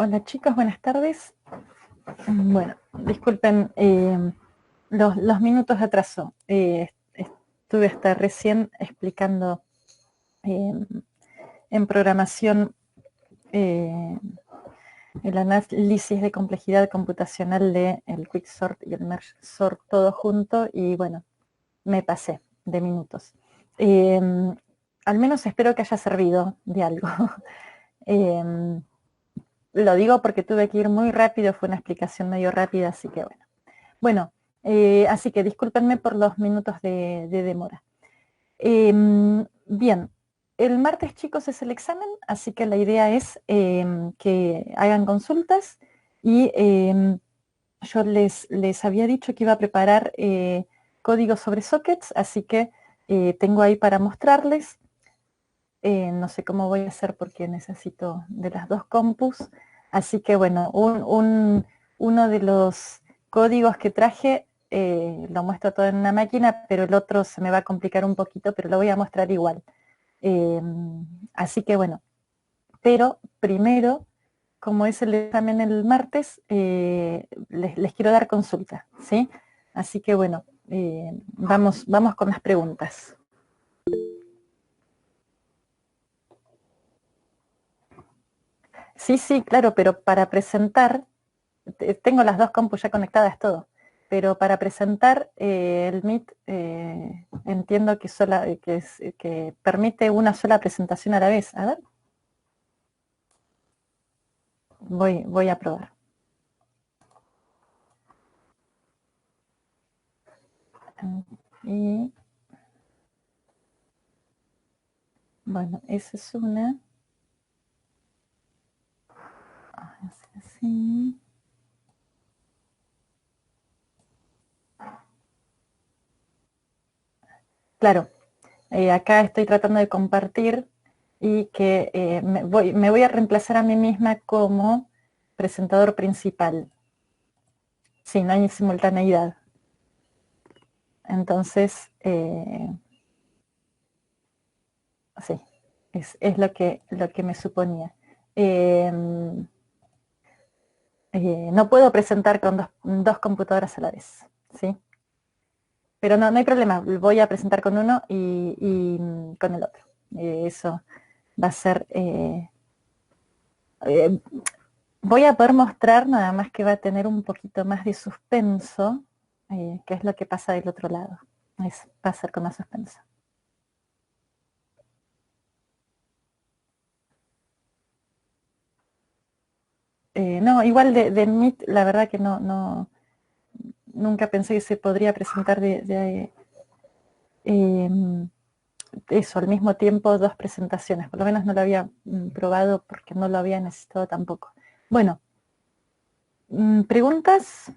Hola chicos, buenas tardes. Bueno, disculpen los minutos de atraso. Estuve hasta recién explicando en programación el análisis de complejidad computacional de el Quicksort y el Merge Sort todo junto y bueno, me pasé de minutos. Al menos espero que haya servido de algo. Lo digo porque tuve que ir muy rápido, fue una explicación medio rápida, así que bueno. Bueno, así que discúlpenme por los minutos de demora. Bien, el martes chicos es el examen, así que la idea es que hagan consultas y yo les había dicho que iba a preparar códigos sobre sockets, así que tengo ahí para mostrarles. No sé cómo voy a hacer porque necesito de las dos compus. Así que bueno, uno de los códigos que traje lo muestro todo en una máquina, pero el otro se me va a complicar un poquito, pero lo voy a mostrar igual. Así que bueno, pero primero, como es el examen el martes, les quiero dar consulta, ¿sí? Así que bueno, vamos con las preguntas. Sí, claro, pero para presentar, tengo las dos compus ya conectadas, todo, pero para presentar el Meet entiendo que permite una sola presentación a la vez. A ver, voy a probar. Y bueno, esa es una. Así. Claro, acá estoy tratando de compartir y que me voy a reemplazar a mí misma como presentador principal. Sí, no hay simultaneidad. Entonces, sí, es lo que me suponía. Eh, no puedo presentar con dos computadoras a la vez, ¿sí? Pero no hay problema, voy a presentar con uno y con el otro. Eso va a ser... voy a poder mostrar nada más que va a tener un poquito más de suspenso, que es lo que pasa del otro lado. Va a ser con más suspenso. No, igual de Meet, la verdad que nunca pensé que se podría presentar eso, al mismo tiempo dos presentaciones. Por lo menos no lo había probado porque no lo había necesitado tampoco. Bueno, ¿preguntas?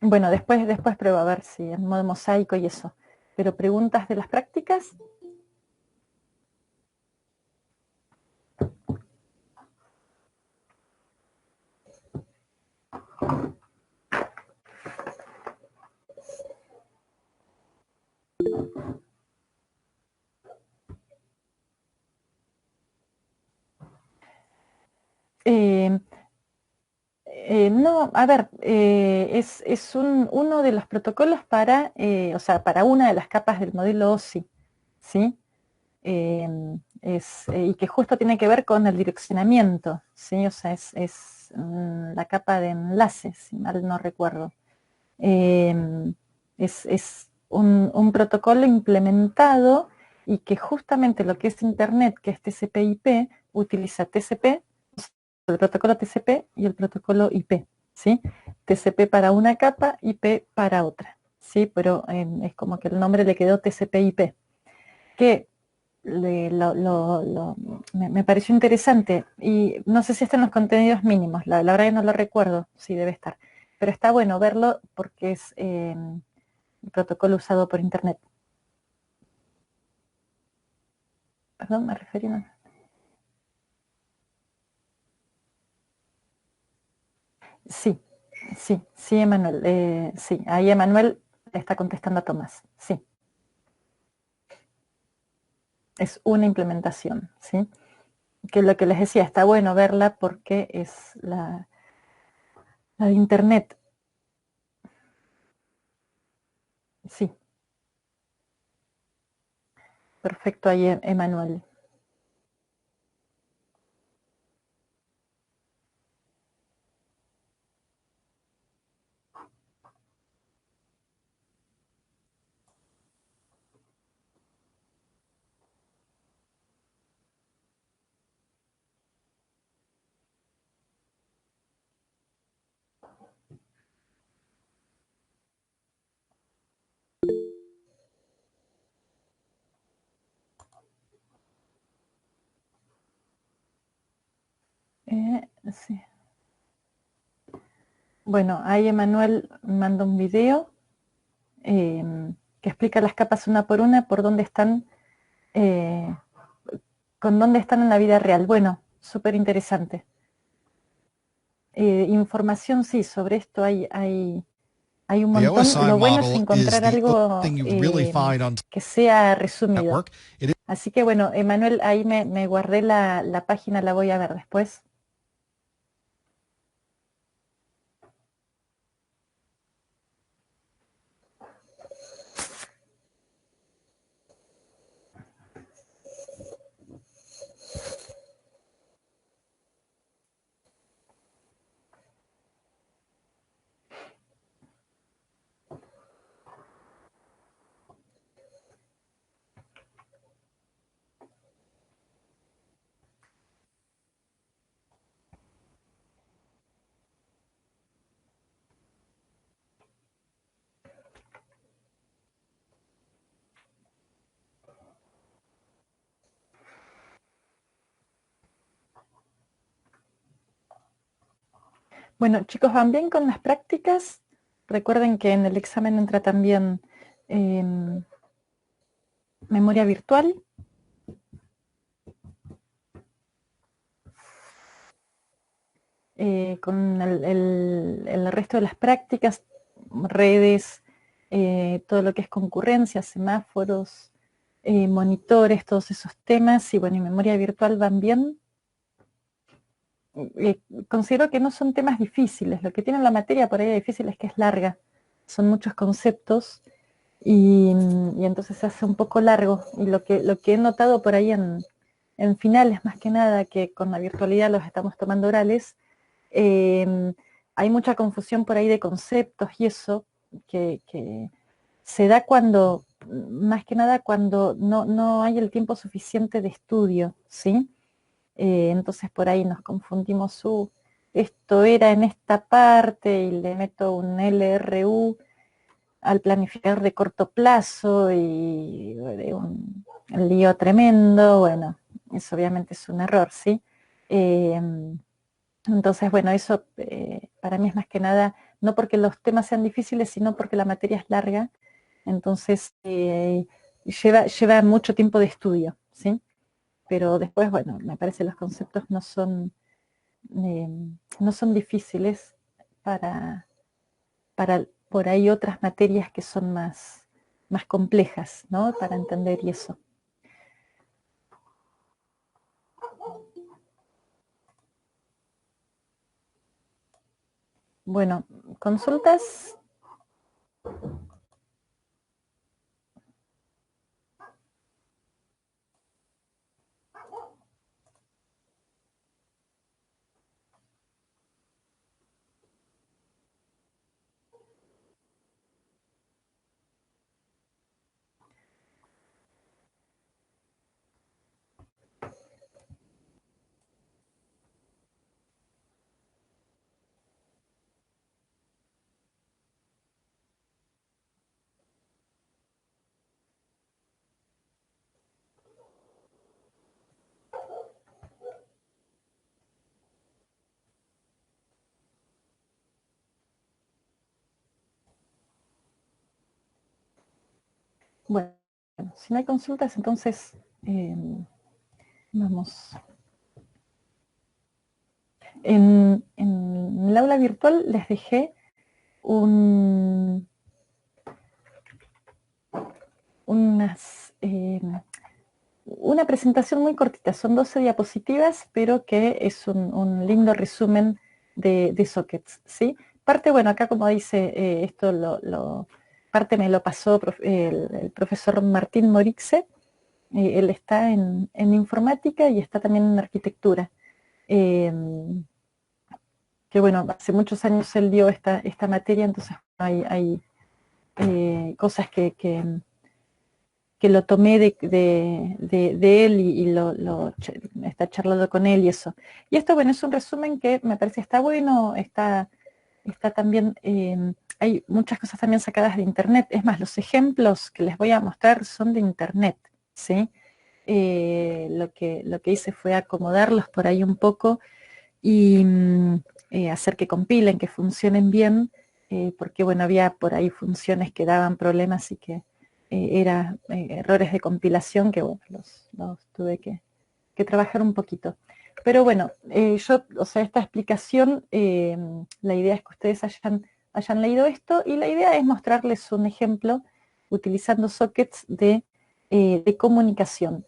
Bueno, después pruebo a ver si en modo mosaico y eso. Pero preguntas de las prácticas. Eh, no, a ver, es uno de los protocolos para, o sea, para una de las capas del modelo OSI, ¿sí? Y que justo tiene que ver con el direccionamiento, ¿sí? O sea, es la capa de enlaces, si mal no recuerdo. Es un protocolo implementado y que justamente lo que es Internet, que es TCP/IP, utiliza TCP, el protocolo TCP y el protocolo IP, ¿sí? TCP para una capa, IP para otra, ¿sí? Pero es como que el nombre le quedó TCP/IP, que me pareció interesante y no sé si está en los contenidos mínimos, la verdad que no lo recuerdo, sí debe estar. pero está bueno verlo porque es el protocolo usado por Internet. Perdón, me referí a... Sí, sí, Emanuel. Sí, ahí Emanuel le está contestando a Tomás. Sí, es una implementación, ¿sí? Que lo que les decía, está bueno verla porque es la de Internet. Sí, perfecto ahí, Emanuel. Sí. Bueno, ahí Emanuel manda un video que explica las capas una por una, por dónde están, con dónde están en la vida real. Bueno, súper interesante. Información, sí, sobre esto hay un montón. Lo bueno es encontrar algo que sea resumido. Así que bueno, Emanuel, ahí me guardé la página, la voy a ver después. Bueno, chicos, ¿van bien con las prácticas? Recuerden que en el examen entra también memoria virtual. Con el resto de las prácticas, redes, todo lo que es concurrencia, semáforos, monitores, todos esos temas, y bueno, y memoria virtual van bien. Considero que no son temas difíciles, lo que tiene la materia por ahí difícil es que es larga, son muchos conceptos y entonces se hace un poco largo, y lo que he notado por ahí en finales más que nada, que con la virtualidad los estamos tomando orales, hay mucha confusión por ahí de conceptos y eso, que se da cuando, más que nada cuando no hay el tiempo suficiente de estudio, ¿sí? Entonces por ahí nos confundimos, esto era en esta parte y le meto un LRU al planificador de corto plazo y de un lío tremendo. Bueno, eso obviamente es un error, ¿sí? Entonces, bueno, eso para mí es más que nada, no porque los temas sean difíciles, sino porque la materia es larga, entonces lleva mucho tiempo de estudio, ¿sí? Pero después, bueno, me parece que los conceptos eh, no son difíciles para por ahí otras materias que son más complejas, ¿no? Para entender y eso. Bueno, consultas. Bueno, si no hay consultas, entonces vamos. En el aula virtual les dejé una presentación muy cortita, son 12 diapositivas, pero que es un lindo resumen de sockets, ¿sí? Parte, bueno, acá como dice, parte me lo pasó el profesor Martín Morixe, él está en informática y está también en arquitectura. Que bueno, hace muchos años él dio esta materia, entonces hay cosas que lo tomé de él y está charlando con él y eso. Y esto, bueno, es un resumen que me parece está bueno, está también, hay muchas cosas también sacadas de internet. Es más, los ejemplos que les voy a mostrar son de internet, ¿sí? Lo que hice fue acomodarlos por ahí un poco y hacer que compilen, que funcionen bien, porque bueno, había por ahí funciones que daban problemas y que eran errores de compilación que bueno, los tuve que trabajar un poquito. Pero bueno, o sea, esta explicación, la idea es que ustedes hayan leído esto y la idea es mostrarles un ejemplo utilizando sockets de comunicación.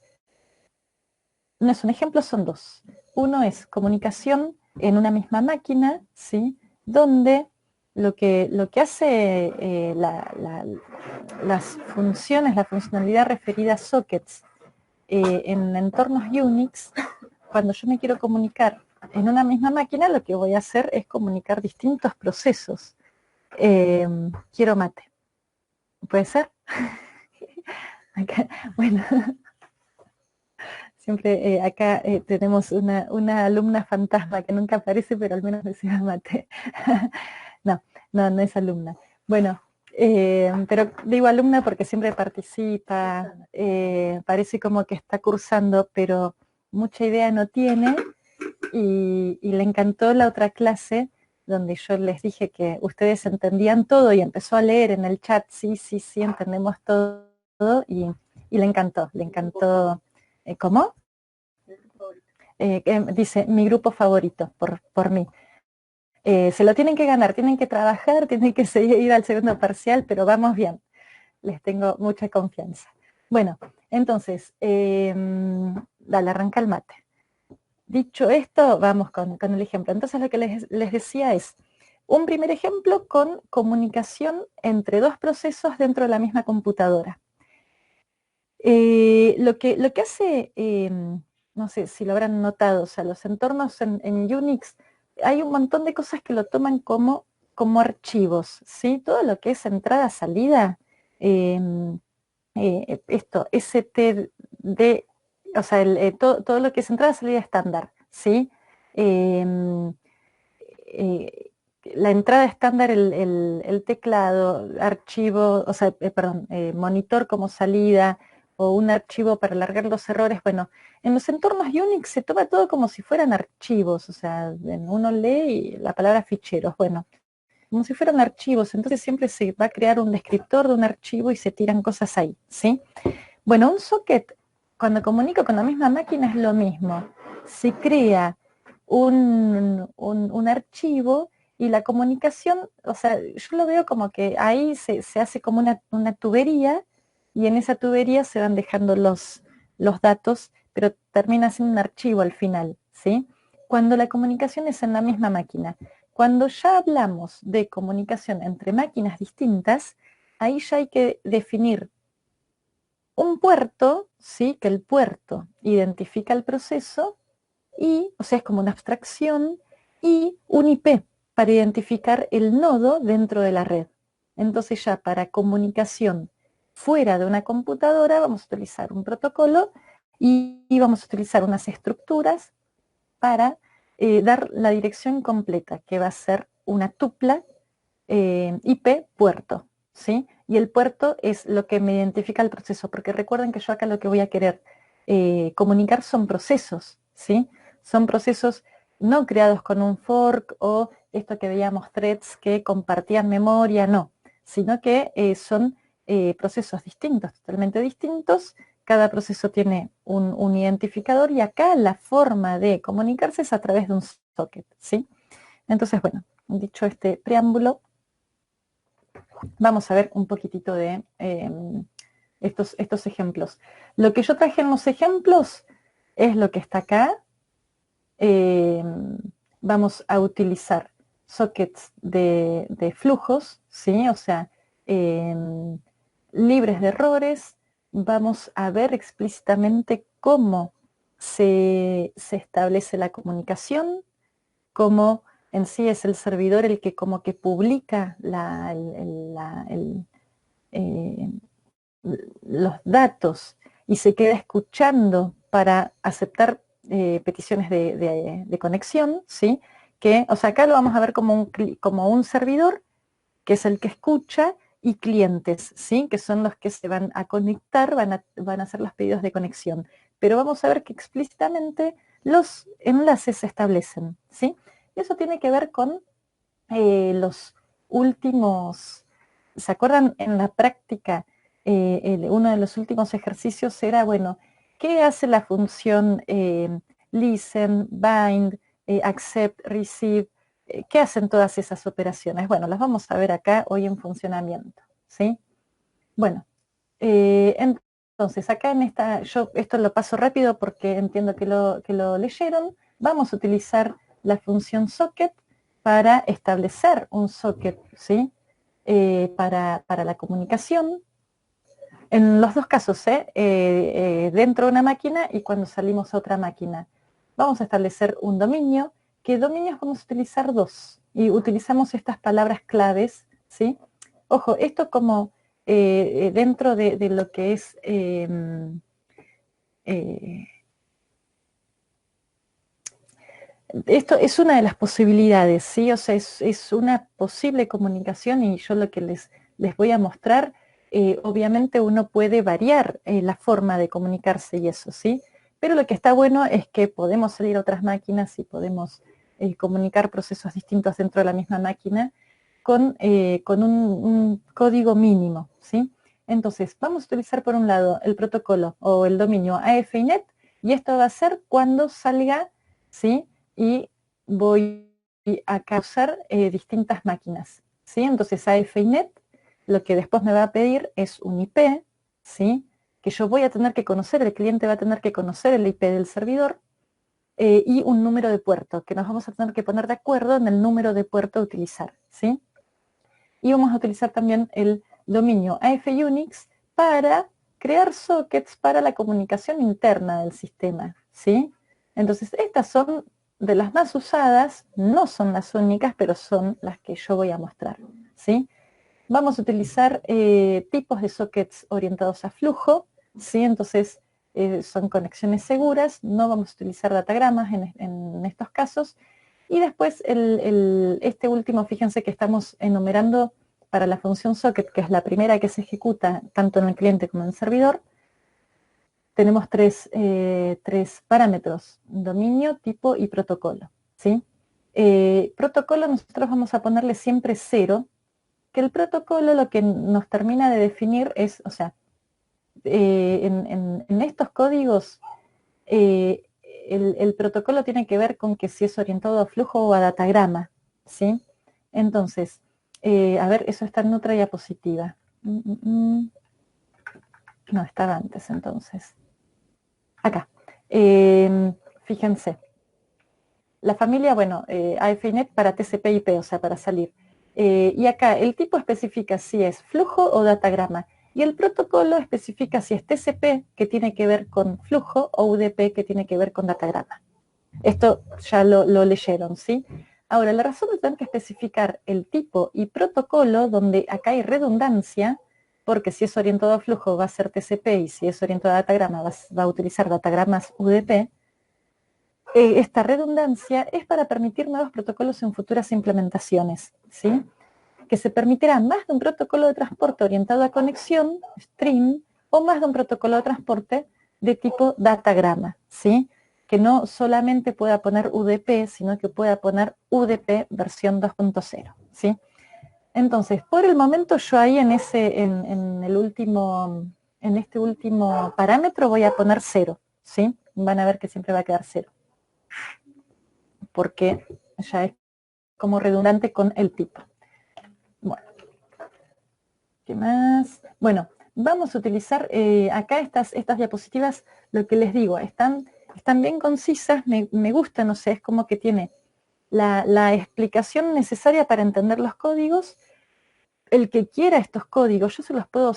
No es un ejemplo, son dos. Uno es comunicación en una misma máquina, ¿sí? Donde lo que hace las funciones, la funcionalidad referida a sockets en entornos Unix, cuando yo me quiero comunicar en una misma máquina, lo que voy a hacer es comunicar distintos procesos. Quiero mate. ¿Puede ser? Acá, bueno, siempre acá tenemos una alumna fantasma que nunca aparece, pero al menos decía mate. No, no es alumna. Bueno, pero digo alumna porque siempre participa, parece como que está cursando, pero mucha idea no tiene y le encantó la otra clase donde yo les dije que ustedes entendían todo y empezó a leer en el chat, sí, entendemos todo y le encantó. ¿Cómo? Dice, mi grupo favorito, por mí. Se lo tienen que ganar, tienen que trabajar, tienen que ir al segundo parcial, pero vamos bien. Les tengo mucha confianza. Bueno, entonces, dale, arranca el mate. Dicho esto, vamos con el ejemplo. Entonces lo que les decía es, un primer ejemplo con comunicación entre dos procesos dentro de la misma computadora. Lo que hace, no sé si lo habrán notado, o sea, los entornos en Unix, hay un montón de cosas que lo toman como archivos, ¿sí? Todo lo que es entrada-salida, esto, STD, o sea, todo lo que es entrada-salida estándar, ¿sí? Em, la entrada estándar, el teclado, archivo, o sea, perdón, monitor como salida, o un archivo para alargar los errores. Bueno, en los entornos Unix se toma todo como si fueran archivos, o sea, uno lee la palabra ficheros, bueno, como si fueran archivos, entonces siempre se va a crear un descriptor de un archivo y se tiran cosas ahí, ¿sí? Bueno, un socket, cuando comunico con la misma máquina es lo mismo. Se crea un archivo y la comunicación, o sea, yo lo veo como que ahí se hace como una tubería y en esa tubería se van dejando los datos, pero termina siendo un archivo al final, ¿sí? Cuando la comunicación es en la misma máquina. Cuando ya hablamos de comunicación entre máquinas distintas, ahí ya hay que definir un puerto, ¿sí? Que el puerto identifica el proceso y, o sea, es como una abstracción, y un IP para identificar el nodo dentro de la red. Entonces ya para comunicación fuera de una computadora vamos a utilizar un protocolo y vamos a utilizar unas estructuras para dar la dirección completa, que va a ser una tupla IP puerto, ¿sí? Y el puerto es lo que me identifica el proceso, porque recuerden que yo acá lo que voy a querer comunicar son procesos, ¿sí? Son procesos no creados con un fork o esto que veíamos threads que compartían memoria, no, sino que son procesos distintos, totalmente distintos. Cada proceso tiene un identificador y acá la forma de comunicarse es a través de un socket, ¿sí? Entonces, bueno, dicho este preámbulo, vamos a ver un poquitito de estos ejemplos. Lo que yo traje en los ejemplos es lo que está acá. Vamos a utilizar sockets de flujos, ¿sí? O sea, libres de errores. Vamos a ver explícitamente cómo se establece la comunicación, cómo en sí es el servidor el que como que publica los datos y se queda escuchando para aceptar peticiones de conexión, ¿sí? Que, o sea, acá lo vamos a ver como un servidor, que es el que escucha, y clientes, ¿sí? Que son los que se van a conectar, van a hacer los pedidos de conexión. Pero vamos a ver que explícitamente los enlaces se establecen, ¿sí? Y eso tiene que ver con los últimos, ¿se acuerdan? En la práctica, uno de los últimos ejercicios era, bueno, ¿qué hace la función listen, bind, accept, receive? ¿Qué hacen todas esas operaciones? Bueno, las vamos a ver acá hoy en funcionamiento, ¿sí? Bueno, entonces acá en esta, yo esto lo paso rápido porque entiendo que lo leyeron. Vamos a utilizar la función socket para establecer un socket, ¿sí? Para la comunicación. En los dos casos, dentro de una máquina y cuando salimos a otra máquina. Vamos a establecer un dominio, que dominios vamos a utilizar dos, y utilizamos estas palabras claves, ¿sí? Ojo, esto como dentro de lo que es esto es una de las posibilidades, ¿sí? O sea, es una posible comunicación y yo lo que les voy a mostrar, obviamente uno puede variar la forma de comunicarse y eso, ¿sí? Pero lo que está bueno es que podemos salir a otras máquinas y podemos comunicar procesos distintos dentro de la misma máquina con un código mínimo, ¿sí? Entonces, vamos a utilizar por un lado el protocolo o el dominio AFINET y esto va a ser cuando salga, ¿sí? Y voy a causar distintas máquinas, ¿sí? Entonces AFINET lo que después me va a pedir es un IP, ¿sí? Que yo voy a tener que conocer, el cliente va a tener que conocer el IP del servidor y un número de puerto, que nos vamos a tener que poner de acuerdo en el número de puerto a utilizar, ¿sí? Y vamos a utilizar también el dominio AF-UNIX para crear sockets para la comunicación interna del sistema, ¿sí? Entonces, estas son de las más usadas, no son las únicas, pero son las que yo voy a mostrar, ¿sí? Vamos a utilizar tipos de sockets orientados a flujo, ¿sí? Entonces, son conexiones seguras, no vamos a utilizar datagramas en estos casos. Y después, este último, fíjense que estamos enumerando para la función socket, que es la primera que se ejecuta tanto en el cliente como en el servidor. Tenemos tres parámetros: dominio, tipo y protocolo, ¿sí? Protocolo nosotros vamos a ponerle siempre 0, que el protocolo lo que nos termina de definir es, o sea, en estos códigos, el protocolo tiene que ver con que si es orientado a flujo o a datagrama, ¿sí? Entonces, a ver, eso está en otra diapositiva. No, estaba antes entonces. Acá. Fíjense. La familia, bueno, AFINET para TCP/IP, o sea, para salir. Y acá el tipo especifica si es flujo o datagrama. Y el protocolo especifica si es TCP, que tiene que ver con flujo, o UDP, que tiene que ver con datagrama. Esto ya lo leyeron, ¿sí? Ahora, la razón de tener que especificar el tipo y protocolo, donde acá hay redundancia, porque si es orientado a flujo va a ser TCP y si es orientado a datagrama va a utilizar datagramas UDP. Esta redundancia es para permitir nuevos protocolos en futuras implementaciones, ¿sí? Que se permitirá más de un protocolo de transporte orientado a conexión, stream, o más de un protocolo de transporte de tipo datagrama, ¿sí? Que no solamente pueda poner UDP, sino que pueda poner UDP versión 2.0, ¿sí? Entonces, por el momento yo ahí en este último parámetro voy a poner 0, ¿sí? Van a ver que siempre va a quedar 0. Porque ya es como redundante con el tipo. Bueno, ¿qué más? Bueno, vamos a utilizar acá estas diapositivas, lo que les digo, están bien concisas, me gustan, o sea, es como que tiene la explicación necesaria para entender los códigos. El que quiera estos códigos, yo se los puedo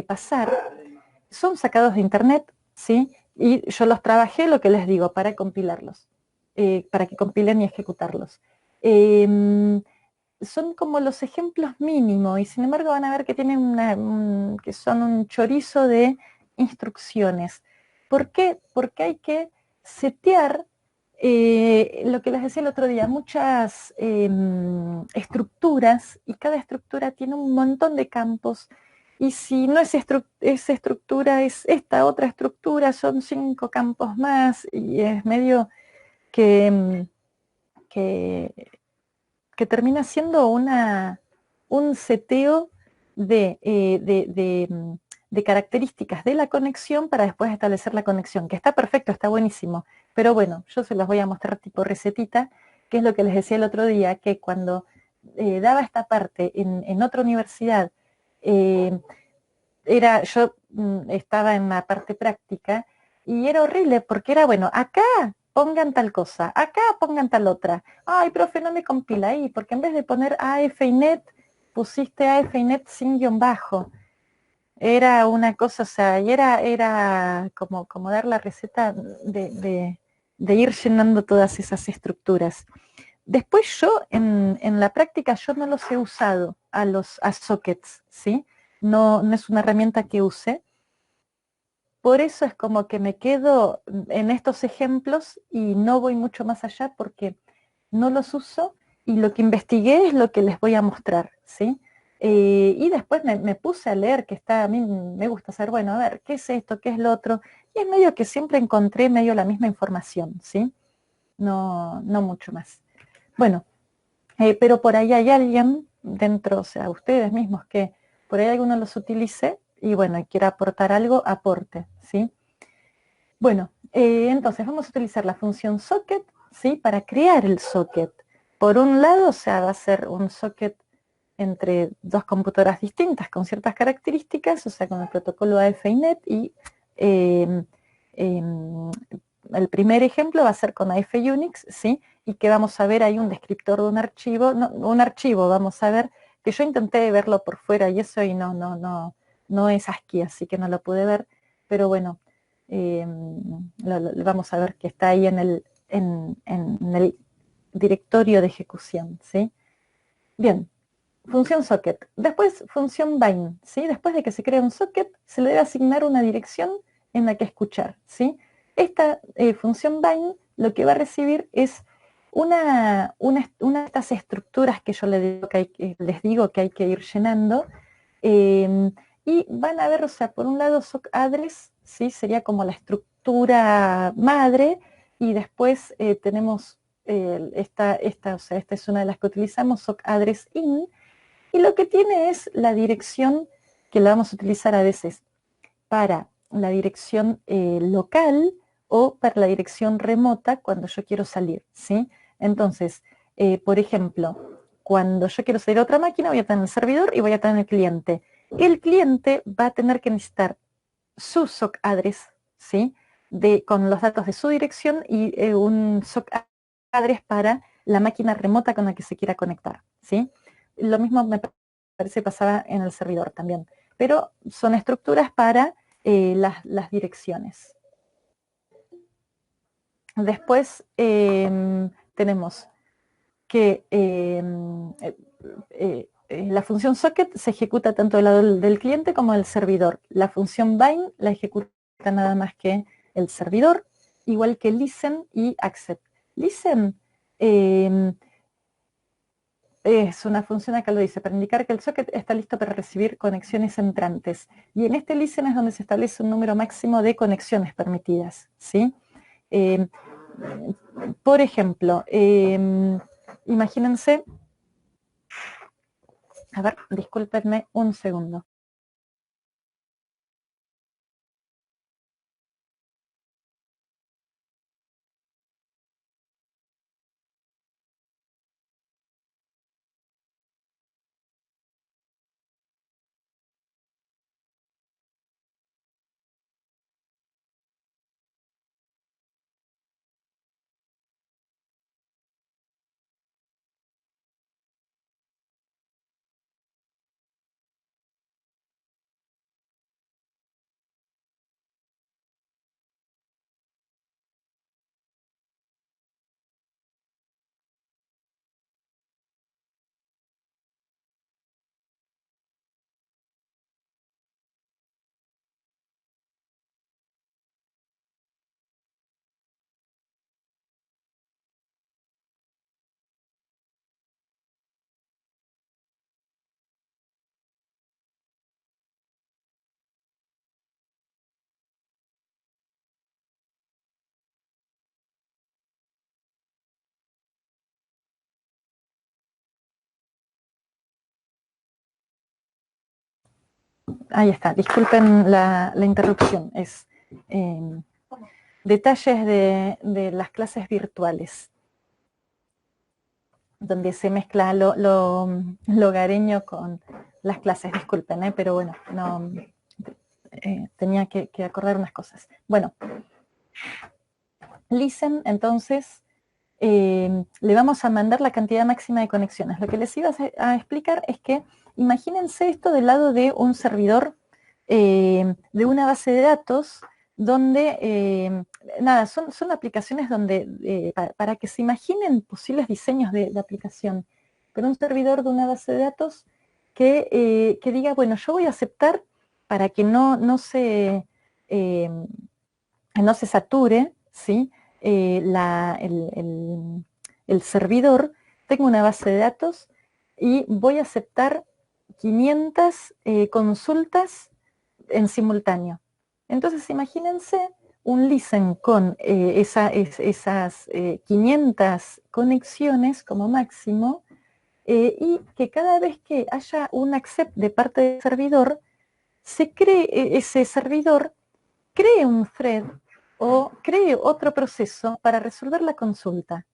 pasar, son sacados de internet, ¿sí? Y yo los trabajé, lo que les digo, para compilarlos, para que compilen y ejecutarlos. Son como los ejemplos mínimos, y sin embargo van a ver que tienen que son un chorizo de instrucciones. ¿Por qué? Porque hay que setear lo que les decía el otro día, muchas estructuras, y cada estructura tiene un montón de campos, y si no es esa estructura, es esta otra estructura, son 5 campos más, y es medio que, que termina siendo un seteo de características de la conexión para después establecer la conexión, que está perfecto, está buenísimo, pero bueno, yo se los voy a mostrar tipo recetita, que es lo que les decía el otro día, que cuando daba esta parte en otra universidad, yo estaba en la parte práctica, y era horrible porque era, bueno, acá pongan tal cosa, acá pongan tal otra. Ay, profe, no me compila ahí, porque en vez de poner AFINET, pusiste AFINET sin guión bajo. Era una cosa, o sea, y era como dar la receta de ir llenando todas esas estructuras. Después yo, en la práctica, yo no los he usado a sockets, ¿sí? No es una herramienta que use. Por eso es como que me quedo en estos ejemplos y no voy mucho más allá porque no los uso, y lo que investigué es lo que les voy a mostrar, ¿sí? Y después me puse a leer, a mí me gusta saber, bueno, a ver, ¿qué es esto? ¿Qué es lo otro? Y es medio que siempre encontré medio la misma información, ¿sí? No mucho más. Bueno, pero por ahí hay alguien dentro, o sea, ustedes mismos, que por ahí alguno los utilice y bueno, y quiera aportar algo, aporte, ¿sí? Bueno, entonces vamos a utilizar la función socket, ¿sí? Para crear el socket. Por un lado, o sea, va a ser un socket entre dos computadoras distintas con ciertas características, o sea, con el protocolo AFINET, y eh, em, el primer ejemplo va a ser con AF Unix, ¿sí? Y que vamos a ver ahí un descriptor de un archivo, no, un archivo, vamos a ver, que yo intenté verlo por fuera y eso, y no es ASCII, así que no lo pude ver, pero bueno, vamos a ver que está ahí en el directorio de ejecución, ¿sí? Bien, función socket. Después función bind, ¿sí? Después de que se crea un socket, se le debe asignar una dirección en la que escuchar, ¿sí? Esta función bind lo que va a recibir es una de estas estructuras que yo les digo que hay que ir llenando, y van a ver, o sea, por un lado sock address, ¿sí? Sería como la estructura madre, y después tenemos o sea, esta es una de las que utilizamos, sock address in, y lo que tiene es la dirección que la vamos a utilizar a veces para la dirección local o para la dirección remota cuando yo quiero salir, ¿sí? Entonces, por ejemplo, cuando yo quiero salir a otra máquina, voy a tener el servidor y voy a tener el cliente. El cliente va a tener que necesitar su SOC address, ¿sí? Con los datos de su dirección, y un SOC address para la máquina remota con la que se quiera conectar, ¿sí? Lo mismo me parece pasaba en el servidor también, pero son estructuras para las direcciones. Después tenemos que la función socket se ejecuta tanto del lado del cliente como del servidor. La función bind la ejecuta nada más que el servidor, igual que listen y accept. Listen es una función, acá lo dice, para indicar que el socket está listo para recibir conexiones entrantes. Y en este listen es donde se establece un número máximo de conexiones permitidas, ¿sí? Eh, por ejemplo, imagínense A ver, discúlpenme un segundo. Ahí está, disculpen la interrupción. Es detalles de las clases virtuales, donde se mezcla lo hogareño con las clases. Disculpen, pero bueno, no, tenía que acordar unas cosas. Bueno, listen, entonces, le vamos a mandar la cantidad máxima de conexiones. Lo que les iba a explicar es que imagínense esto del lado de un servidor de una base de datos donde, nada, son aplicaciones donde, para que se imaginen posibles diseños de aplicación, pero un servidor de una base de datos que diga, bueno, yo voy a aceptar para que no se sature, ¿sí? El servidor, tengo una base de datos y voy a aceptar 500 consultas en simultáneo. Entonces imagínense un listen con esas 500 conexiones como máximo, y que cada vez que haya un accept de parte del servidor, se cree ese servidor cree un thread o cree otro proceso para resolver la consulta,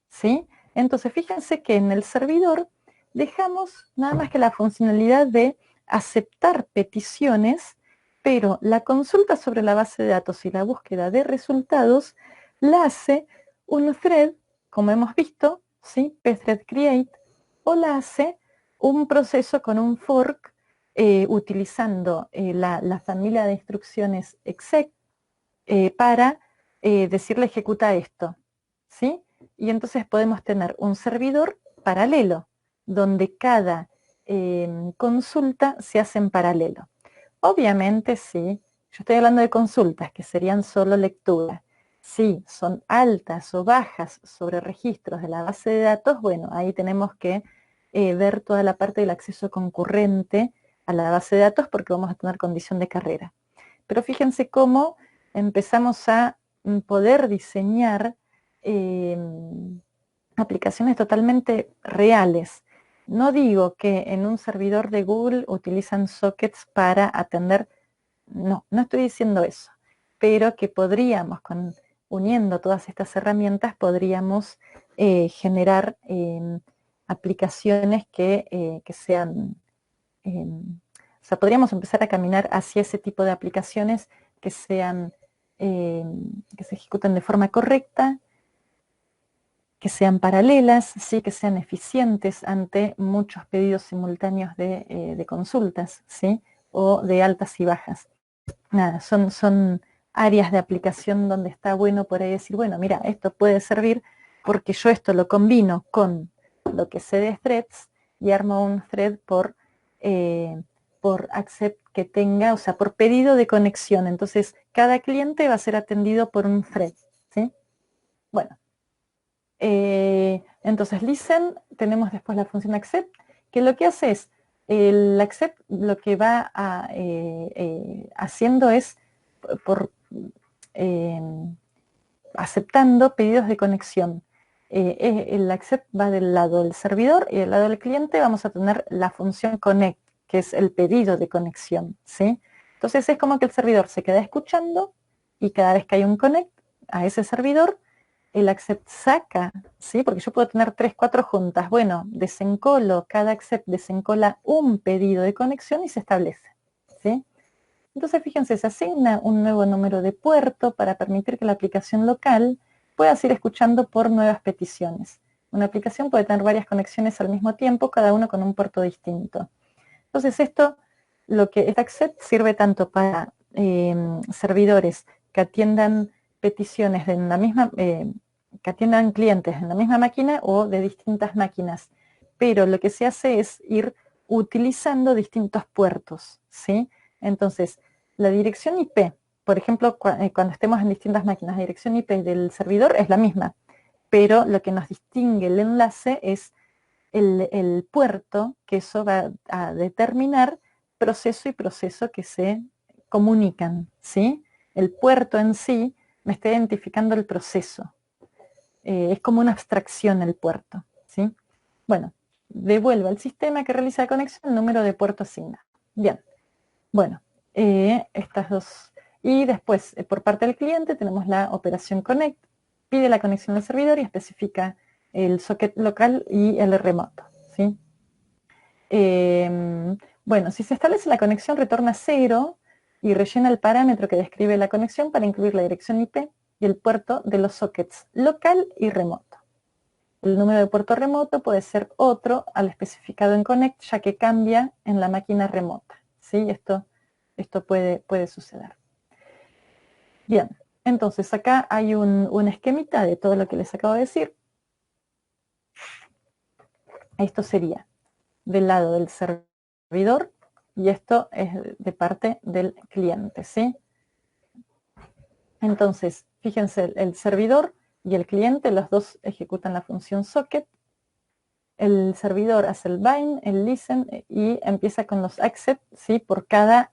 ¿sí? Entonces, fíjense que en el servidor dejamos nada más que la funcionalidad de aceptar peticiones, pero la consulta sobre la base de datos y la búsqueda de resultados la hace un thread, como hemos visto, ¿sí? pthread create, o la hace un proceso con un fork utilizando la familia de instrucciones exec para decirle ejecuta esto, ¿sí? Y entonces podemos tener un servidor paralelo, donde cada consulta se hace en paralelo. Obviamente, sí, yo estoy hablando de consultas que serían solo lectura. Si son altas o bajas sobre registros de la base de datos, bueno, ahí tenemos que ver toda la parte del acceso concurrente a la base de datos porque vamos a tener condición de carrera. Pero fíjense cómo empezamos a poder diseñar aplicaciones totalmente reales. No digo que en un servidor de Google utilizan sockets para atender, no estoy diciendo eso, pero que podríamos, uniendo todas estas herramientas, podríamos generar aplicaciones que sean, o sea, podríamos empezar a caminar hacia ese tipo de aplicaciones que sean, que se ejecuten de forma correcta, que sean paralelas, ¿sí? Que sean eficientes ante muchos pedidos simultáneos de consultas, ¿sí? O de altas y bajas. Nada, son áreas de aplicación donde está bueno por ahí decir, bueno, mira, esto puede servir porque yo esto lo combino con lo que sé de threads y armo un thread por accept que tenga, o sea, por pedido de conexión. Entonces, cada cliente va a ser atendido por un thread, ¿sí? Bueno, entonces listen, tenemos después la función accept, que lo que hace es, el accept lo que va haciendo es por aceptando pedidos de conexión. el accept va del lado del servidor y del lado del cliente vamos a tener la función connect, que es el pedido de conexión, ¿sí? Entonces es como que el servidor se queda escuchando y cada vez que hay un connect a ese servidor, el accept saca, ¿sí? Porque yo puedo tener 3, 4 juntas. Bueno, desencolo, cada accept desencola un pedido de conexión y se establece, ¿sí? Entonces, fíjense, se asigna un nuevo número de puerto para permitir que la aplicación local pueda ir escuchando por nuevas peticiones. Una aplicación puede tener varias conexiones al mismo tiempo, cada uno con un puerto distinto. Entonces, este accept sirve tanto para servidores que atiendan peticiones de la misma, que atiendan clientes en la misma máquina o de distintas máquinas. Pero lo que se hace es ir utilizando distintos puertos, ¿sí? Entonces, la dirección IP, por ejemplo, cuando estemos en distintas máquinas, la dirección IP del servidor es la misma, pero lo que nos distingue el enlace es el puerto, que eso va a determinar proceso y proceso que se comunican, ¿sí? El puerto en sí me está identificando el proceso. Es como una abstracción el puerto, ¿sí? Bueno, devuelve al sistema que realiza la conexión el número de puerto asignado. Bien, bueno, estas dos. Y después, por parte del cliente, tenemos la operación connect, pide la conexión al servidor y especifica el socket local y el remoto, ¿sí? Bueno, si se establece la conexión, retorna 0 y rellena el parámetro que describe la conexión para incluir la dirección IP y el puerto de los sockets local y remoto. El número de puerto remoto puede ser otro al especificado en connect, ya que cambia en la máquina remota, ¿sí? Esto puede suceder. Bien, entonces acá hay un esquemita de todo lo que les acabo de decir. Esto sería del lado del servidor y esto es de parte del cliente, ¿sí? Entonces, fíjense, el servidor y el cliente, los dos ejecutan la función socket. El servidor hace el bind, el listen y empieza con los accept, ¿sí? Por cada,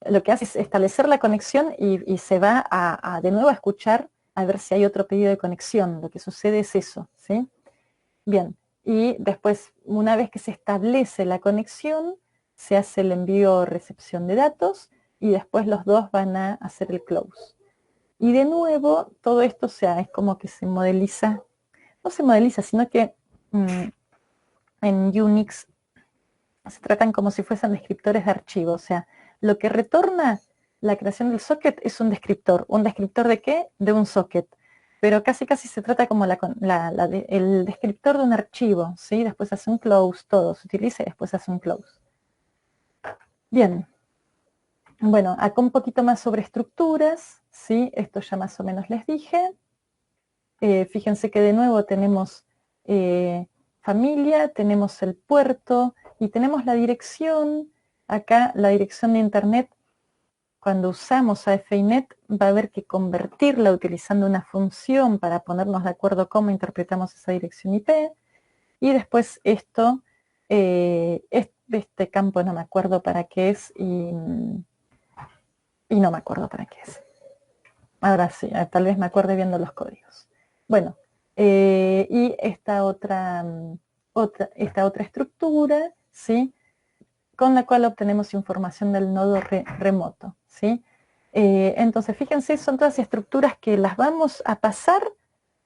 lo que hace es establecer la conexión y se va a de nuevo a escuchar a ver si hay otro pedido de conexión. Lo que sucede es eso, ¿sí? Bien, y después, una vez que se establece la conexión, se hace el envío o recepción de datos y después los dos van a hacer el close. Y de nuevo, todo esto, o sea, es como que se modeliza, no se modeliza, sino que en Unix se tratan como si fuesen descriptores de archivo. O sea, lo que retorna la creación del socket es un descriptor. ¿Un descriptor de qué? De un socket. Pero casi se trata como el descriptor de un archivo, ¿sí? Después hace un close, todo se utiliza y después hace un close. Bien. Bueno, acá un poquito más sobre estructuras, ¿sí? Esto ya más o menos les dije. Fíjense que de nuevo tenemos familia, tenemos el puerto y tenemos la dirección. Acá la dirección de internet, cuando usamos AFINet, va a haber que convertirla utilizando una función para ponernos de acuerdo cómo interpretamos esa dirección IP. Y después esto, este campo no me acuerdo para qué es y no me acuerdo para qué es. Ahora sí, tal vez me acuerde viendo los códigos. Bueno, y esta otra estructura, ¿sí? Con la cual obtenemos información del nodo remoto, ¿sí? Entonces, fíjense, son todas estructuras que las vamos a pasar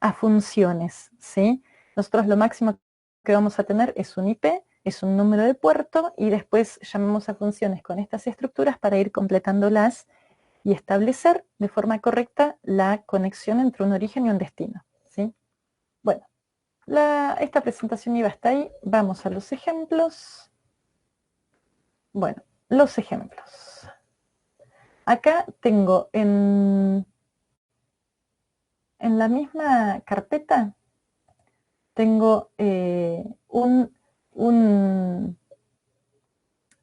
a funciones, ¿sí? Nosotros lo máximo que vamos a tener es un IP, es un número de puerto, y después llamamos a funciones con estas estructuras para ir completándolas y establecer de forma correcta la conexión entre un origen y un destino, ¿sí? Bueno, esta presentación iba hasta ahí. Vamos a los ejemplos. Bueno, los ejemplos. Acá tengo en la misma carpeta, tengo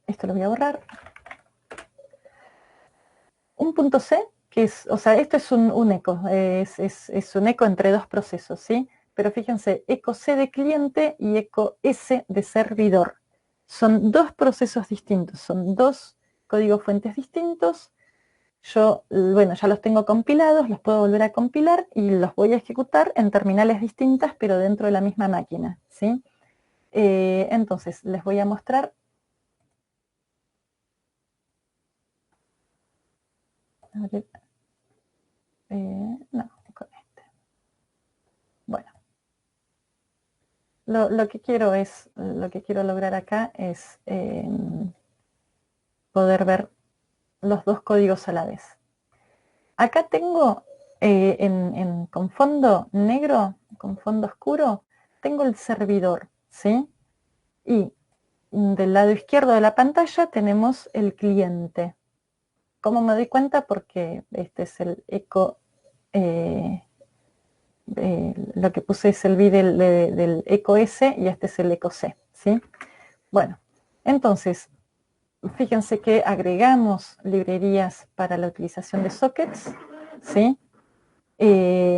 esto lo voy a borrar, un punto C, que es, o sea, esto es un eco, es un eco entre dos procesos, ¿sí? Pero fíjense, eco C de cliente y eco S de servidor. Son dos procesos distintos, son dos códigos fuentes distintos. yo, bueno, ya los tengo compilados, los puedo volver a compilar y los voy a ejecutar en terminales distintas, pero dentro de la misma máquina, ¿sí? Entonces, les voy a mostrar. A ver, no, con este. Bueno, lo que quiero lograr acá es poder ver los dos códigos a la vez. Acá tengo con fondo negro, con fondo oscuro, tengo el servidor, ¿sí? Y del lado izquierdo de la pantalla tenemos el cliente. ¿Cómo me doy cuenta? Porque este es el eco, lo que puse es el B del eco S y este es el eco C, ¿sí? Bueno, entonces, fíjense que agregamos librerías para la utilización de sockets, ¿sí? Y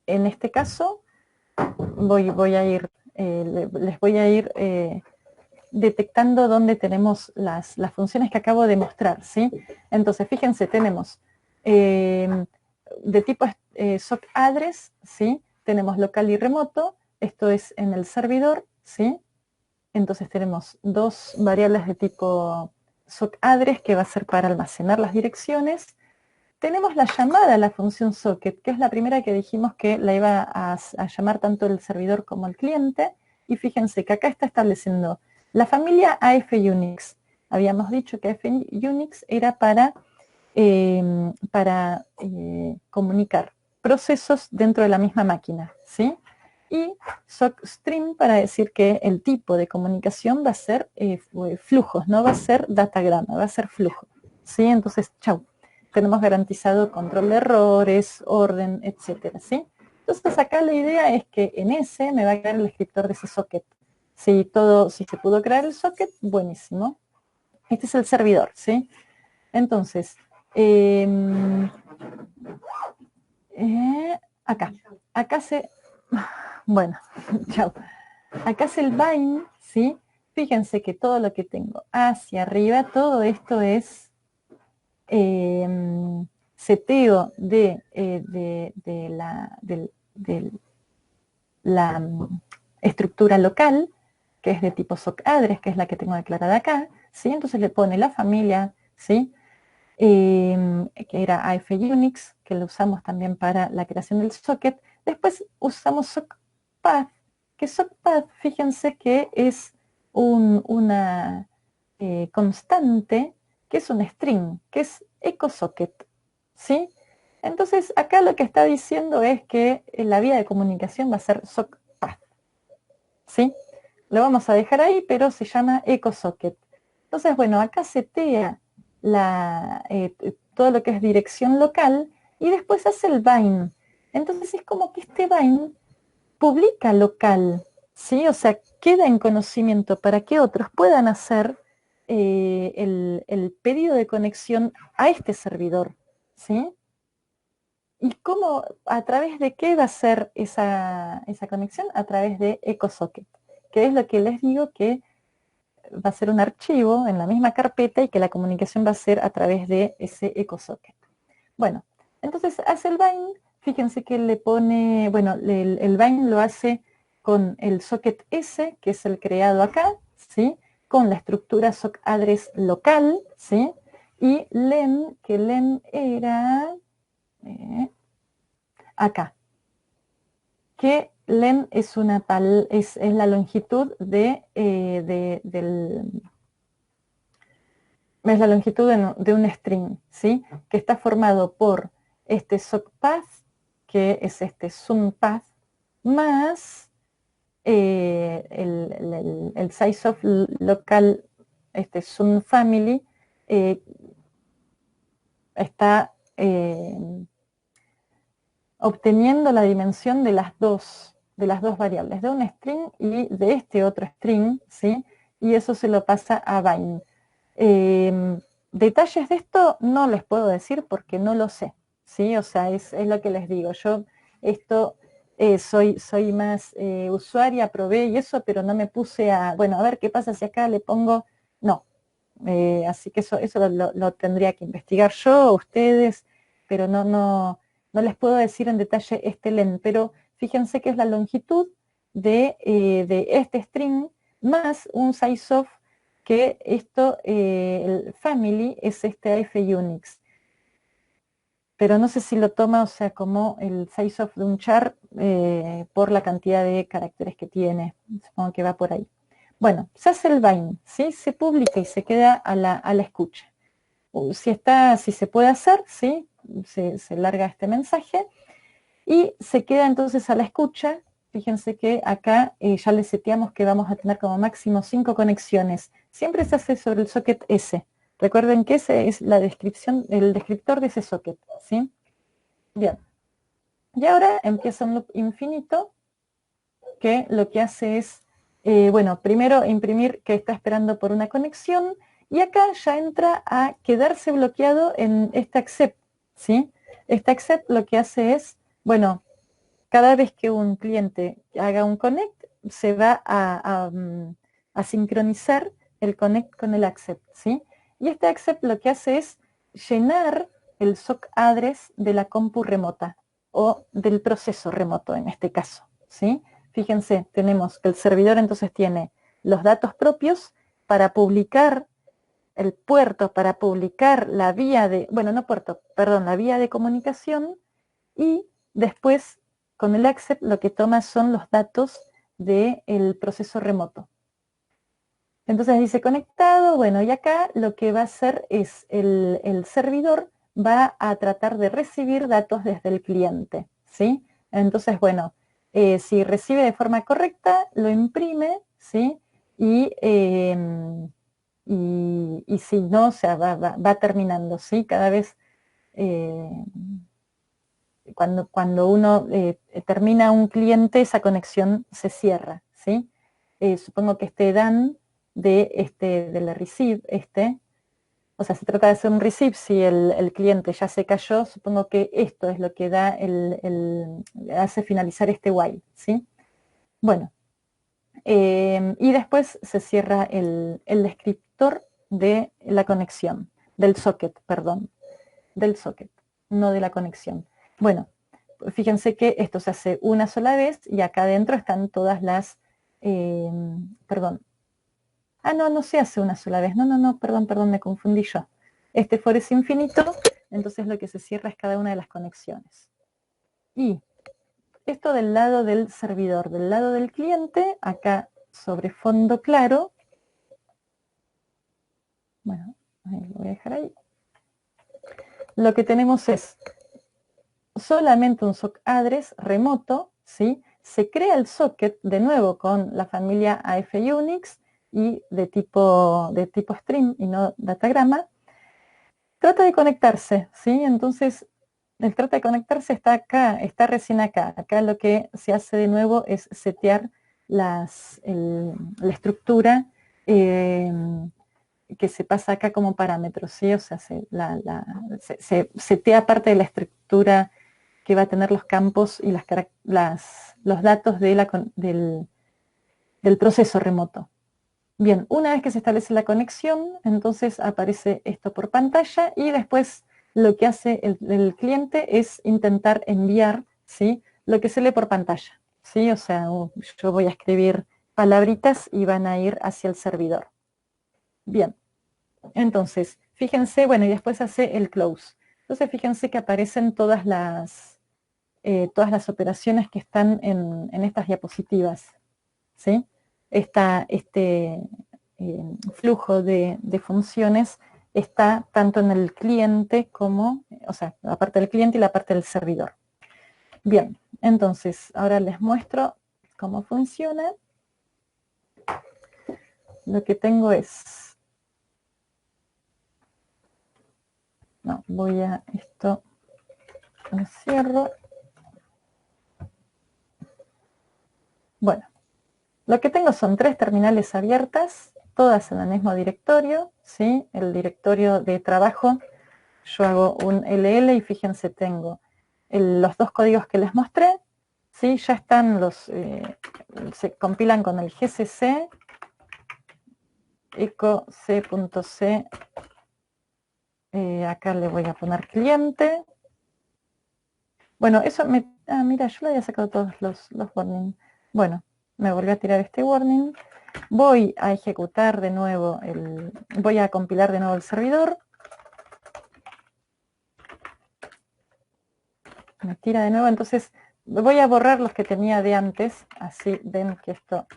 en este caso voy a ir, les voy a ir detectando dónde tenemos las funciones que acabo de mostrar, ¿sí? Entonces, fíjense, tenemos de tipo sock address, ¿sí? Tenemos local y remoto, esto es en el servidor, ¿sí? Entonces tenemos dos variables de tipo sock address, que va a ser para almacenar las direcciones. Tenemos la llamada a la función socket, que es la primera que dijimos que la iba a llamar tanto el servidor como el cliente. Y fíjense que acá está estableciendo la familia AF Unix. Habíamos dicho que AF Unix era para comunicar procesos dentro de la misma máquina, ¿sí? Y SOCStream para decir que el tipo de comunicación va a ser flujos, no va a ser datagrama, va a ser flujo, ¿sí? Entonces, chau, tenemos garantizado control de errores, orden, etcétera, ¿sí? Entonces acá la idea es que en ese me va a crear el descriptor de ese socket. Si se pudo crear el socket, buenísimo. Este es el servidor, ¿sí? Entonces, acá se, bueno, chao. Acá es el bind, ¿sí? Fíjense que todo lo que tengo hacia arriba, todo esto es seteo de la estructura local, que es de tipo sock address, que es la que tengo declarada acá, ¿sí? Entonces le pone la familia, ¿sí? Que era AF Unix, que lo usamos también para la creación del socket. Después usamos sockpath, que sockpath, fíjense que es una constante, que es un string, que es ecosocket, ¿sí? Entonces acá lo que está diciendo es que la vía de comunicación va a ser sockpath, ¿sí? Lo vamos a dejar ahí, pero se llama ecosocket. Entonces, bueno, acá setea todo lo que es dirección local y después hace el bind. Entonces es como que este bind publica local, ¿sí? O sea, queda en conocimiento para que otros puedan hacer el pedido de conexión a este servidor, ¿sí? ¿Y cómo, a través de qué va a ser esa conexión? A través de EcoSocket, que es lo que les digo que va a ser un archivo en la misma carpeta y que la comunicación va a ser a través de ese EcoSocket. Bueno, entonces hace el bind, fíjense que le pone, bueno, el bind lo hace con el socket S, que es el creado acá, ¿sí? Con la estructura sock address local, ¿sí? Y len, que len era acá, que len es es la longitud es la longitud de un string, ¿sí? Que está formado por este sockpath, que es este zoomPath, más el size of local, este zoomFamily, está obteniendo la dimensión de las dos variables, de un string y de este otro string, ¿sí? Y eso se lo pasa a bind. Detalles de esto no les puedo decir porque no lo sé, ¿sí? O sea, es lo que les digo. Yo esto soy más usuaria, probé y eso, pero no me puse bueno, a ver qué pasa si acá le pongo, no, Así que eso lo tendría que investigar yo, ustedes, pero no les puedo decir en detalle este len, pero fíjense que es la longitud de este string más un sizeof, que esto, el family, es este AF Unix. Pero no sé si lo toma, o sea, como el sizeof de un char por la cantidad de caracteres que tiene. Supongo que va por ahí. Bueno, se hace el bind, ¿sí? Se publica y se queda a la escucha. Si se puede hacer, ¿sí? Se larga este mensaje y se queda entonces a la escucha. Fíjense que acá ya le seteamos que vamos a tener como máximo 5 conexiones. Siempre se hace sobre el socket S. Recuerden que ese es la descripción, el descriptor de ese socket, ¿sí? Bien. Y ahora empieza un loop infinito que lo que hace es, bueno, primero imprimir que está esperando por una conexión, y acá ya entra a quedarse bloqueado en este accept, ¿sí? Este accept lo que hace es, bueno, cada vez que un cliente haga un connect, se va a sincronizar el connect con el accept, ¿sí? Y este accept lo que hace es llenar el sock address de la compu remota, o del proceso remoto en este caso, ¿sí? Fíjense, tenemos que el servidor entonces tiene los datos propios para publicar el puerto, para publicar la vía de, bueno, no puerto, perdón, la vía de comunicación, y después con el accept lo que toma son los datos del proceso remoto. Entonces dice conectado, bueno, y acá lo que va a hacer es el servidor va a tratar de recibir datos desde el cliente, ¿sí? Entonces, bueno, si recibe de forma correcta, lo imprime, ¿sí? Y si no, o sea, va terminando, ¿sí? Cada vez, cuando uno termina un cliente, esa conexión se cierra, ¿sí? Supongo que este DAN de la receive, o sea, se trata de hacer un receive si el cliente ya se cayó. Supongo que esto es lo que da hace finalizar este while, ¿sí? Bueno, y después se cierra el descriptor de la conexión, del socket, perdón, del socket, no de la conexión. Bueno, fíjense que esto se hace una sola vez y acá adentro están todas las, perdón, no se hace una sola vez, no, perdón, me confundí yo. Este for es infinito, entonces lo que se cierra es cada una de las conexiones. Y esto del lado del servidor, del lado del cliente, acá sobre fondo claro, bueno, lo voy a dejar ahí. Lo que tenemos es solamente un sock address remoto, ¿sí? Se crea el socket de nuevo con la familia AF Unix y de tipo stream y no datagrama. Trata de conectarse, ¿sí? Entonces, el trata de conectarse está acá, está recién acá. Acá lo que se hace de nuevo es setear la estructura que se pasa acá como parámetros, ¿sí? O sea, se setea parte de la estructura que va a tener los campos y los datos del proceso remoto. Bien, una vez que se establece la conexión, entonces aparece esto por pantalla, y después lo que hace el cliente es intentar enviar, ¿sí?, lo que se lee por pantalla, ¿sí? O sea, yo voy a escribir palabritas y van a ir hacia el servidor. Bien, entonces, fíjense, bueno, y después hace el close. Entonces, fíjense que aparecen todas las operaciones que están en estas diapositivas, ¿sí? Este flujo de funciones está tanto en el cliente como, o sea, la parte del cliente y la parte del servidor. Bien, entonces, ahora les muestro cómo funciona. Lo que tengo es, no, voy a esto, lo cierro. Bueno, lo que tengo son 3 terminales abiertas, todas en el mismo directorio, ¿sí? El directorio de trabajo, yo hago un LL y fíjense, tengo los 2 códigos que les mostré, ¿sí? Ya están se compilan con el GCC, eco c.c, acá le voy a poner cliente. Bueno, eso me... Ah, mira, yo le había sacado todos los warnings. Bueno, me volvió a tirar este warning. Voy a ejecutar de nuevo voy a compilar de nuevo el servidor. Me tira de nuevo, entonces voy a borrar los que tenía de antes, así ven que esto...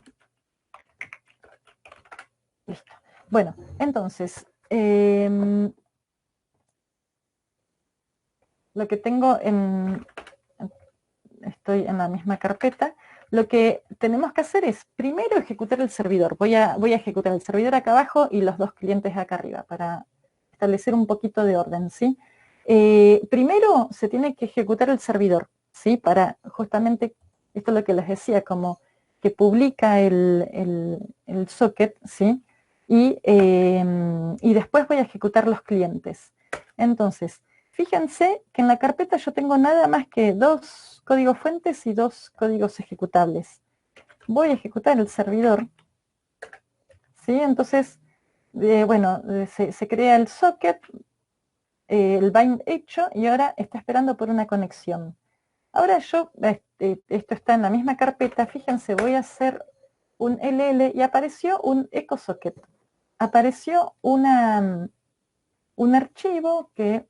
Listo. Bueno, entonces, lo que tengo estoy en la misma carpeta. Lo que tenemos que hacer es primero ejecutar el servidor. Voy a ejecutar el servidor acá abajo y los dos clientes acá arriba para establecer un poquito de orden, ¿sí? Primero se tiene que ejecutar el servidor, ¿sí? Para justamente, esto es lo que les decía, como que publica el socket, ¿sí? Y después voy a ejecutar los clientes. Entonces, fíjense que en la carpeta yo tengo nada más que 2 códigos fuentes y 2 códigos ejecutables. Voy a ejecutar el servidor, ¿sí? Entonces, bueno, se crea el socket, el bind hecho, y ahora está esperando por una conexión. Ahora esto está en la misma carpeta, fíjense, voy a hacer un LL y apareció un echo socket. Apareció un archivo que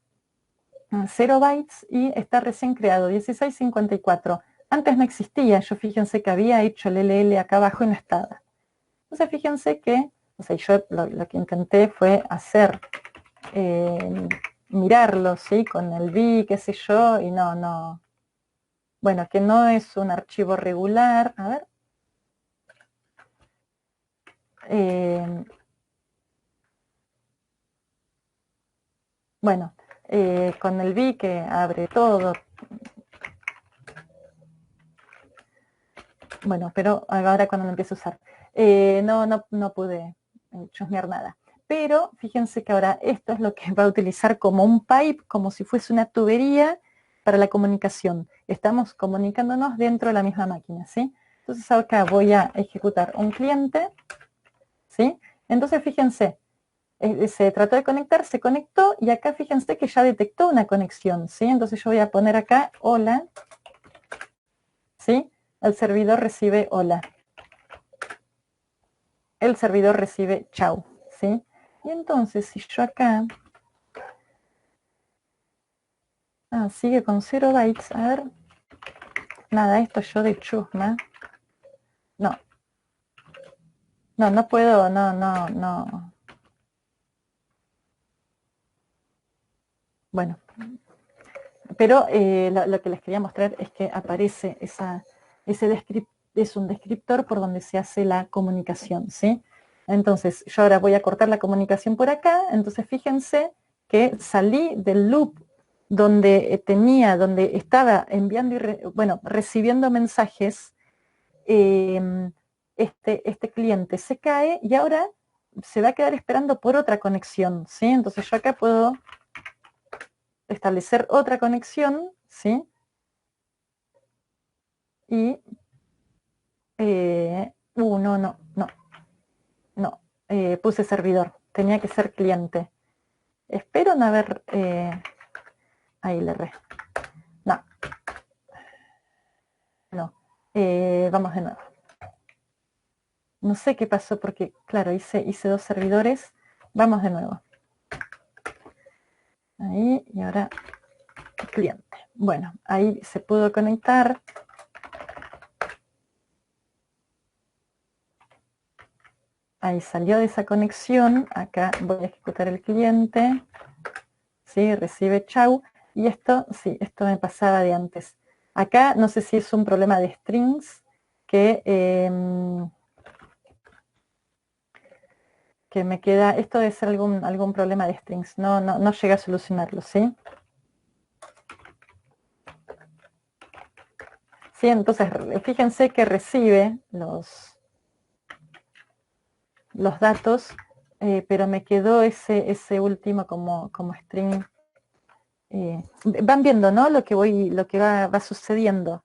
0 bytes y está recién creado, 1654. Antes no existía, yo fíjense que había hecho el LL acá abajo y no estaba. Entonces fíjense que, o sea, yo lo que intenté fue hacer, mirarlo, ¿sí? Con el B, qué sé yo, y no. Bueno, que no es un archivo regular. A ver. Bueno, con el B que abre todo. Bueno, pero ahora cuando lo empiezo a usar. No pude chusmear nada. Pero fíjense que ahora esto es lo que va a utilizar como un pipe, como si fuese una tubería para la comunicación. Estamos comunicándonos dentro de la misma máquina, ¿sí? Entonces acá voy a ejecutar un cliente, ¿sí? Entonces fíjense, se trató de conectar, se conectó y acá fíjense que ya detectó una conexión, ¿sí? Entonces yo voy a poner acá hola, ¿sí? El servidor recibe hola. El servidor recibe chau, ¿sí? Y entonces si yo acá... sigue con 0 bytes, a ver... Nada, esto yo de chusma. No puedo, no. Bueno, pero lo que les quería mostrar es que aparece es un descriptor por donde se hace la comunicación, ¿sí? Entonces, yo ahora voy a cortar la comunicación por acá, entonces fíjense que salí del loop donde donde estaba enviando recibiendo mensajes, este cliente se cae y ahora se va a quedar esperando por otra conexión, ¿sí? Entonces yo acá puedo establecer otra conexión, ¿sí? Y, no, puse servidor, tenía que ser cliente. Espero no haber, ahí le erré. No, vamos de nuevo. No sé qué pasó porque, claro, hice 2 servidores. Vamos de nuevo. Ahí, y ahora cliente. Bueno, ahí se pudo conectar. Ahí salió de esa conexión. Acá voy a ejecutar el cliente. ¿Sí? Recibe chau. Y esto, sí, esto me pasaba de antes. Acá no sé si es un problema de strings que me queda, esto debe ser algún problema de strings, no llega a solucionarlo, ¿sí? Sí, entonces fíjense que recibe los datos, pero me quedó ese último como string. Van viendo, ¿no? Lo que va sucediendo.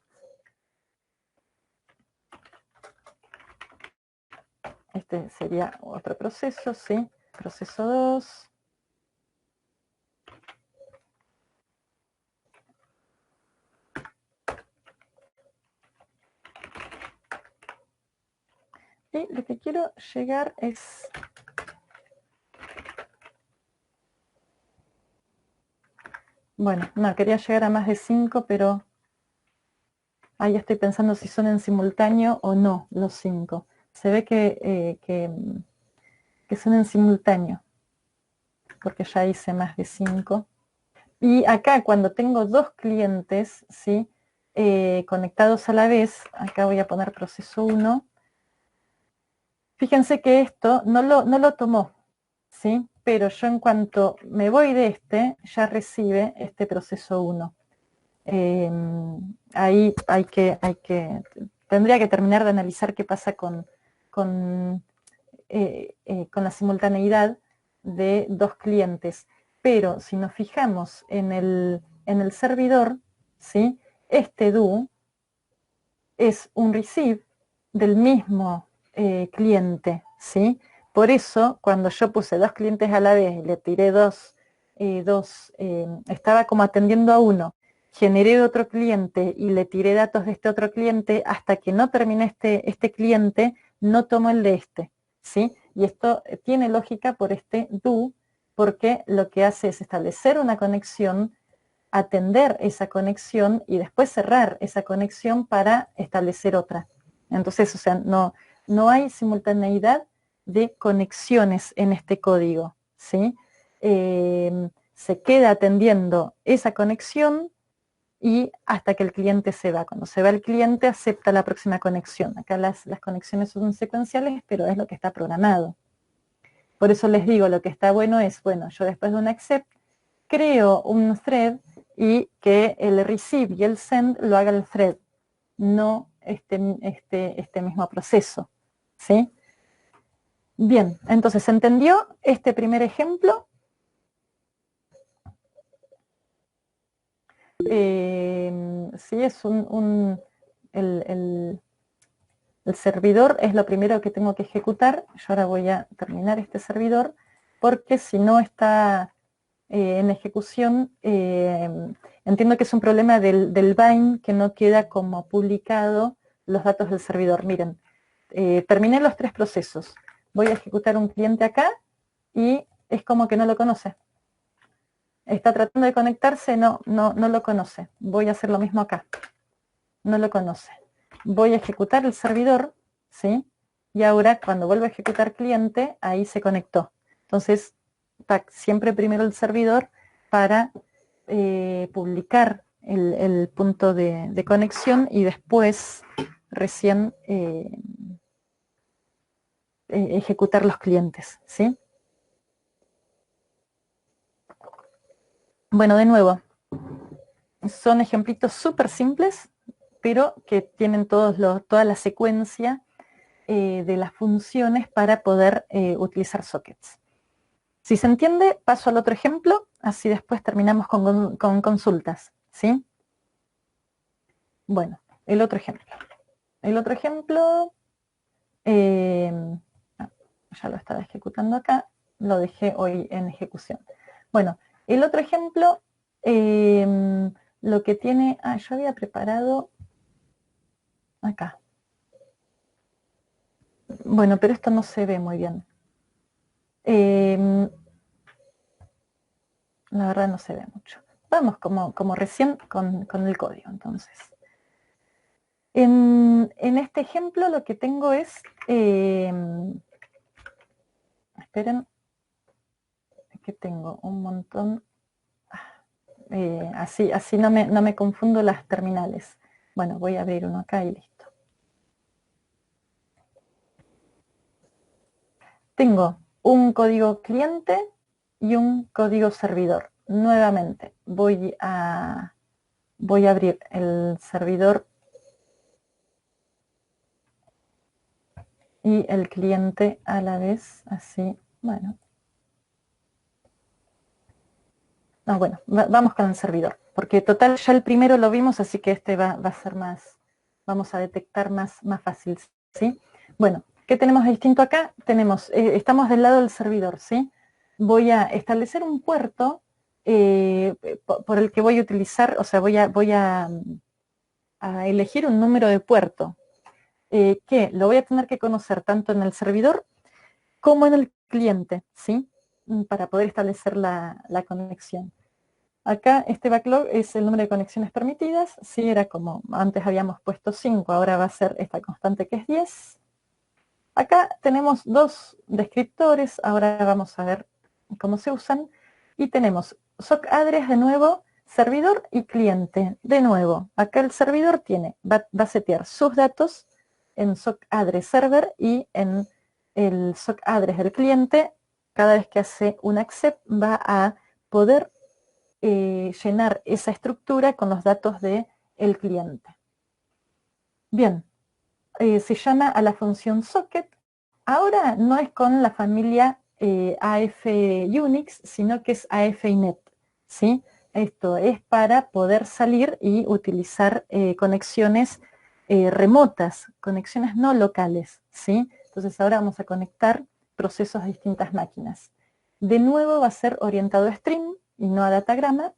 este sería otro proceso, ¿sí? Proceso 2. Y lo que quiero llegar es... Bueno, no, quería llegar a más de 5, pero ahí estoy pensando si son en simultáneo o no los 5. Se ve que son en simultáneo, porque ya hice más de 5. Y acá cuando tengo dos clientes, ¿sí? Conectados a la vez, acá voy a poner proceso 1. Fíjense que esto no lo tomó, ¿sí? Pero yo en cuanto me voy de este, ya recibe este proceso 1. Ahí tendría que terminar de analizar qué pasa con la simultaneidad de dos clientes. Pero si nos fijamos en el servidor, ¿sí? Este do es un receive del mismo cliente, ¿sí? Por eso, cuando yo puse dos clientes a la vez y le tiré estaba como atendiendo a uno, generé otro cliente y le tiré datos de este otro cliente, hasta que no terminé este cliente, no tomo el de este, ¿sí? Y esto tiene lógica por este do, porque lo que hace es establecer una conexión, atender esa conexión y después cerrar esa conexión para establecer otra. Entonces, o sea, no hay simultaneidad de conexiones en este código, ¿sí? Se queda atendiendo esa conexión y hasta que el cliente se va. Cuando se va el cliente, acepta la próxima conexión. Acá las conexiones son secuenciales, pero es lo que está programado. Por eso les digo, lo que está bueno es, bueno, yo después de un accept, creo un thread y que el receive y el send lo haga el thread, no este mismo proceso, ¿sí? Bien, entonces, ¿se entendió este primer ejemplo? Sí, es el servidor es lo primero que tengo que ejecutar. Yo ahora voy a terminar este servidor, porque si no está en ejecución, entiendo que es un problema del bind, que no queda como publicado los datos del servidor. Miren, terminé los tres procesos. Voy a ejecutar un cliente acá y es como que no lo conoce. Está tratando de conectarse, no lo conoce. Voy a hacer lo mismo acá. No lo conoce. Voy a ejecutar el servidor, ¿sí? Y ahora cuando vuelvo a ejecutar cliente, ahí se conectó. Entonces, siempre primero el servidor para publicar el punto de conexión y después recién ejecutar los clientes, ¿sí? Bueno, de nuevo, son ejemplitos súper simples, pero que tienen toda la secuencia de las funciones para poder utilizar sockets. Si se entiende, paso al otro ejemplo, así después terminamos con consultas, ¿sí? Bueno, el otro ejemplo. El otro ejemplo, ya lo estaba ejecutando acá, lo dejé hoy en ejecución. Bueno, el otro ejemplo, lo que tiene, yo había preparado acá. Bueno, pero esto no se ve muy bien. La verdad no se ve mucho. Vamos como recién con el código, entonces. En este ejemplo lo que tengo es, esperen, que tengo un montón, así no me confundo las terminales. Bueno, voy a abrir uno acá y listo. Tengo un código cliente y un código servidor. Nuevamente, voy a abrir el servidor y el cliente a la vez, así, bueno. No, bueno, vamos con el servidor, porque total ya el primero lo vimos, así que este va a ser más, vamos a detectar más fácil, ¿sí? Bueno, ¿Qué tenemos distinto acá? Tenemos, estamos del lado del servidor, ¿sí? Voy a establecer un puerto por el que voy a utilizar, o sea, a elegir un número de puerto, que lo voy a tener que conocer tanto en el servidor como en el cliente, ¿sí? Para poder establecer la conexión. Acá este backlog es el número de conexiones permitidas, sí, era como antes habíamos puesto 5, ahora va a ser esta constante que es 10. Acá tenemos dos descriptores, ahora vamos a ver cómo se usan, y tenemos sock address de nuevo, servidor y cliente de nuevo. Acá el servidor va a setear sus datos en sock address server y en el sock address del cliente, cada vez que hace un accept va a poder llenar esa estructura con los datos del cliente. Bien, se llama a la función socket. Ahora no es con la familia AF Unix, sino que es AF Inet, ¿sí? Esto es para poder salir y utilizar conexiones remotas, conexiones no locales, ¿sí? Entonces ahora vamos a conectar procesos a distintas máquinas. De nuevo va a ser orientado a stream y no a datagrama.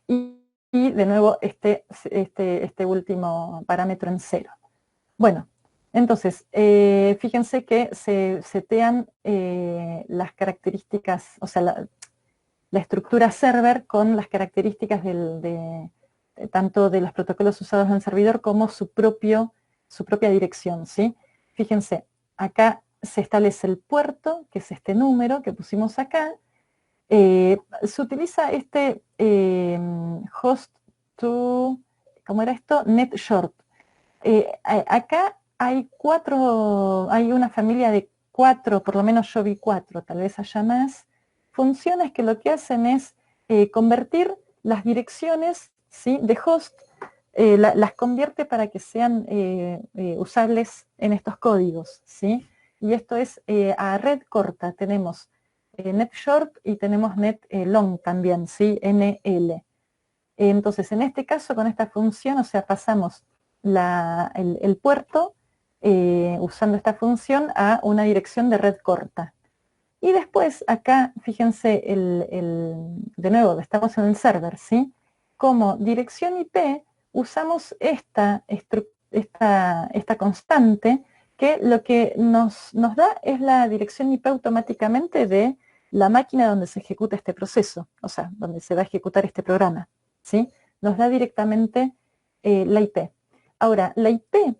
Y de nuevo este último parámetro en 0. Bueno, entonces, fíjense que se setean las características, o sea, la estructura server con las características tanto de los protocolos usados en el servidor como su propia dirección, ¿sí? Fíjense, acá se establece el puerto, que es este número que pusimos acá. Se utiliza este host to, ¿cómo era esto? NetShort. Acá hay una familia de 4, por lo menos yo vi 4, tal vez haya más, funciones que lo que hacen es convertir las direcciones, ¿sí?, de host, las convierte para que sean usables en estos códigos, ¿sí? Y esto es a red corta, tenemos net short y tenemos net long también, ¿sí?, NL. Entonces, en este caso, con esta función, o sea, pasamos el puerto usando esta función a una dirección de red corta. Y después, acá, fíjense, de nuevo, estamos en el server, ¿sí? Como dirección IP, usamos esta constante que lo que nos da es la dirección IP automáticamente de la máquina donde se ejecuta este proceso, o sea, donde se va a ejecutar este programa, ¿sí? Nos da directamente la IP. Ahora, la IP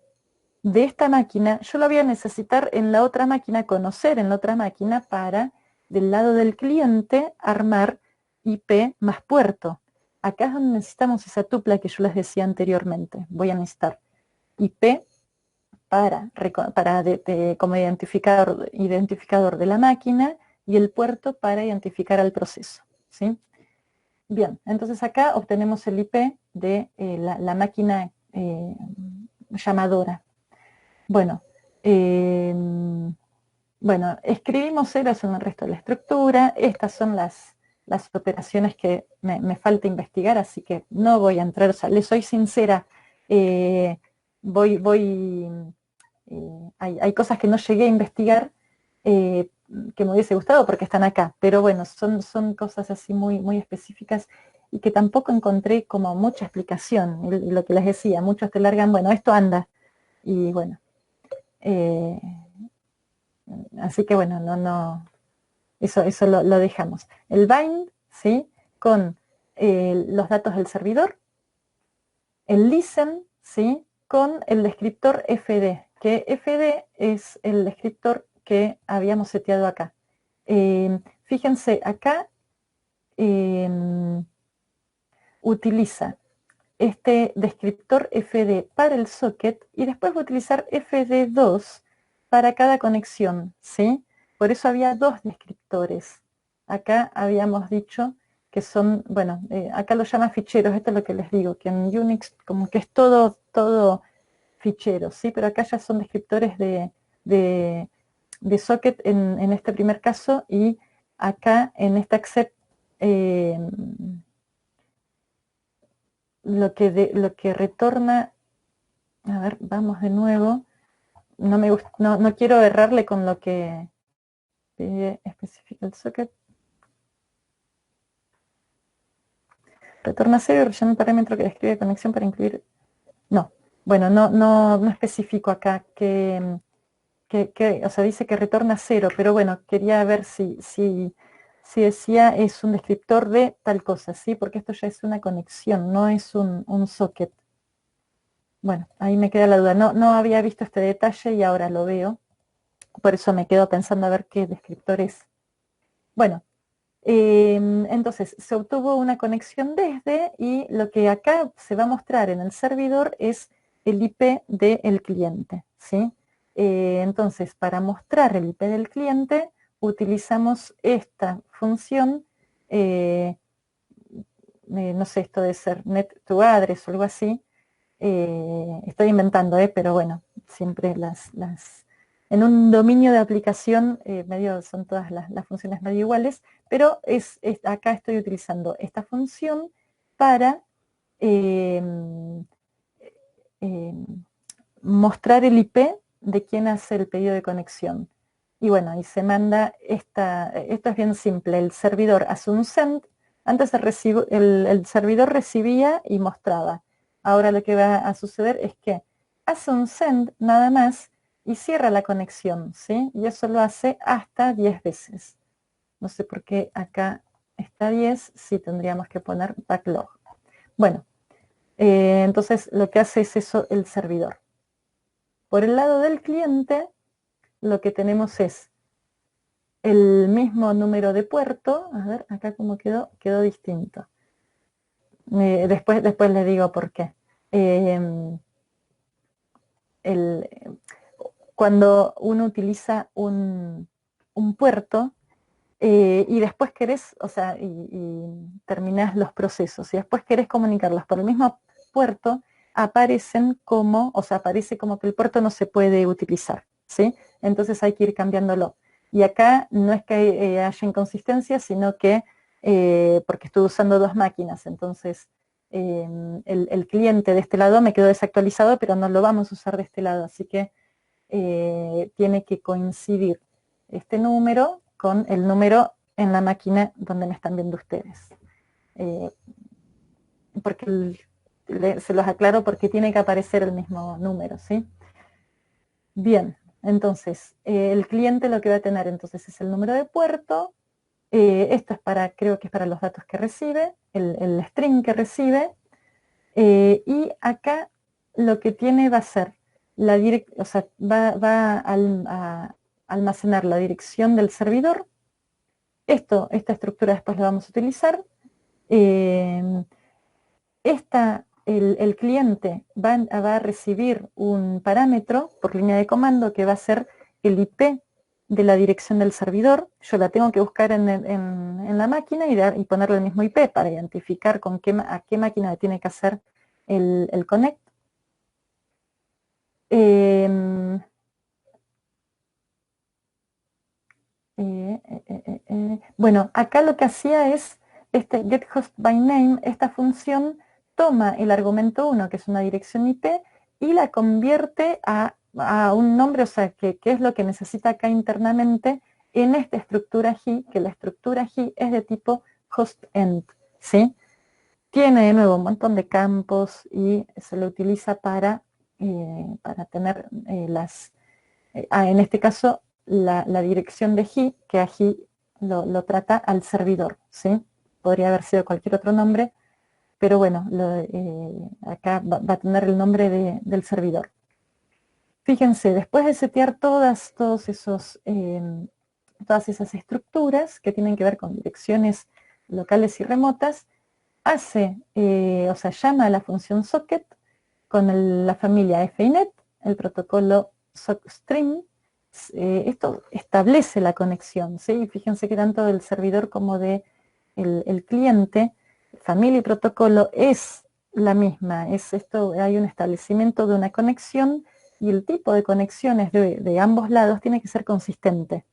de esta máquina, yo la voy a necesitar en la otra máquina, conocer en la otra máquina para, del lado del cliente, armar IP más puerto. Acá es donde necesitamos esa tupla que yo les decía anteriormente. Voy a necesitar IP como identificador de la máquina y el puerto para identificar al proceso, ¿sí? Bien, entonces acá obtenemos el IP de la máquina llamadora. Bueno, escribimos ceros en el resto de la estructura. Estas son las operaciones que me falta investigar, así que no voy a entrar, o sea, les soy sincera, hay cosas que no llegué a investigar que me hubiese gustado porque están acá, pero bueno, son cosas así muy, muy específicas y que tampoco encontré como mucha explicación. Y lo que les decía, muchos te largan, bueno, esto anda, y bueno. Así que bueno, eso lo dejamos. El bind, ¿sí?, con los datos del servidor. El listen, ¿sí?, con el descriptor fd, que fd es el descriptor que habíamos seteado acá. Fíjense, acá utiliza este descriptor fd para el socket y después va a utilizar fd2 para cada conexión, ¿sí? Por eso había dos descriptores. Acá habíamos dicho que son, bueno, acá lo llama ficheros, esto es lo que les digo, que en Unix como que es todo ficheros, ¿sí? Pero acá ya son descriptores de socket en este primer caso, y acá en este accept lo que retorna, a ver, vamos de nuevo, no quiero errarle con lo que especifica el socket. Retorna cero y rellena el parámetro que describe conexión para incluir. No, bueno, no especifico acá o sea, dice que retorna cero, pero bueno, quería ver si decía es un descriptor de tal cosa, ¿sí? Porque esto ya es una conexión, no es un socket. Bueno, ahí me queda la duda. No había visto este detalle y ahora lo veo. Por eso me quedo pensando a ver qué descriptor es. Bueno, entonces se obtuvo una conexión desde y lo que acá se va a mostrar en el servidor es el IP del cliente, ¿sí? Entonces, para mostrar el IP del cliente, utilizamos esta función, no sé, esto de ser net to address o algo así. Estoy inventando, pero bueno, siempre en un dominio de aplicación medio son todas las funciones medio iguales, pero acá estoy utilizando esta función para eh, eh, mostrar el IP de quien hace el pedido de conexión. Y bueno, ahí se manda esto es bien simple, el servidor hace un send, antes el servidor recibía y mostraba. Ahora lo que va a suceder es que hace un send nada más y cierra la conexión, ¿sí? Y eso lo hace hasta 10 veces. No sé por qué acá está 10, sí tendríamos que poner backlog. Bueno, entonces lo que hace es eso el servidor. Por el lado del cliente, lo que tenemos es el mismo número de puerto. A ver, acá como quedó distinto. Después les digo por qué. Cuando uno utiliza un puerto y después querés, o sea, y terminás los procesos y después querés comunicarlos por el mismo puerto, aparecen como, o sea, aparece como que el puerto no se puede utilizar, ¿sí? Entonces hay que ir cambiándolo. Y acá no es que haya inconsistencia, sino que, porque estoy usando dos máquinas, entonces el cliente de este lado me quedó desactualizado, pero no lo vamos a usar de este lado, así que tiene que coincidir este número con el número en la máquina donde me están viendo ustedes. Porque se los aclaro porque tiene que aparecer el mismo número, ¿sí? Bien, entonces, el cliente lo que va a tener entonces es el número de puerto, esto es creo que es para los datos que recibe, el string que recibe, y acá lo que tiene va a ser o sea, va a almacenar la dirección del servidor. Esta estructura después la vamos a utilizar. El cliente va a recibir un parámetro por línea de comando que va a ser el IP de la dirección del servidor. Yo la tengo que buscar en la máquina y ponerle el mismo IP para identificar a qué máquina le tiene que hacer el connect. Eh, bueno, acá lo que hacía es este getHostByName, esta función toma el argumento 1, que es una dirección IP, y la convierte a un nombre, o sea, que es lo que necesita acá internamente en esta estructura HI, que la estructura HI es de tipo hostEnd, ¿sí? Tiene de nuevo un montón de campos y se lo utiliza para tener en este caso, la dirección de HI, que a HI lo trata al servidor, ¿sí? Podría haber sido cualquier otro nombre, pero bueno, acá va a tener el nombre del servidor. Fíjense, después de setear todas esas estructuras que tienen que ver con direcciones locales y remotas, o sea, llama a la función socket con la familia FINET, el protocolo SOCStream. Esto establece la conexión, ¿sí? Fíjense que tanto del servidor como del el cliente, familia y protocolo es la misma. Hay un establecimiento de una conexión y el tipo de conexiones de ambos lados tiene que ser consistente.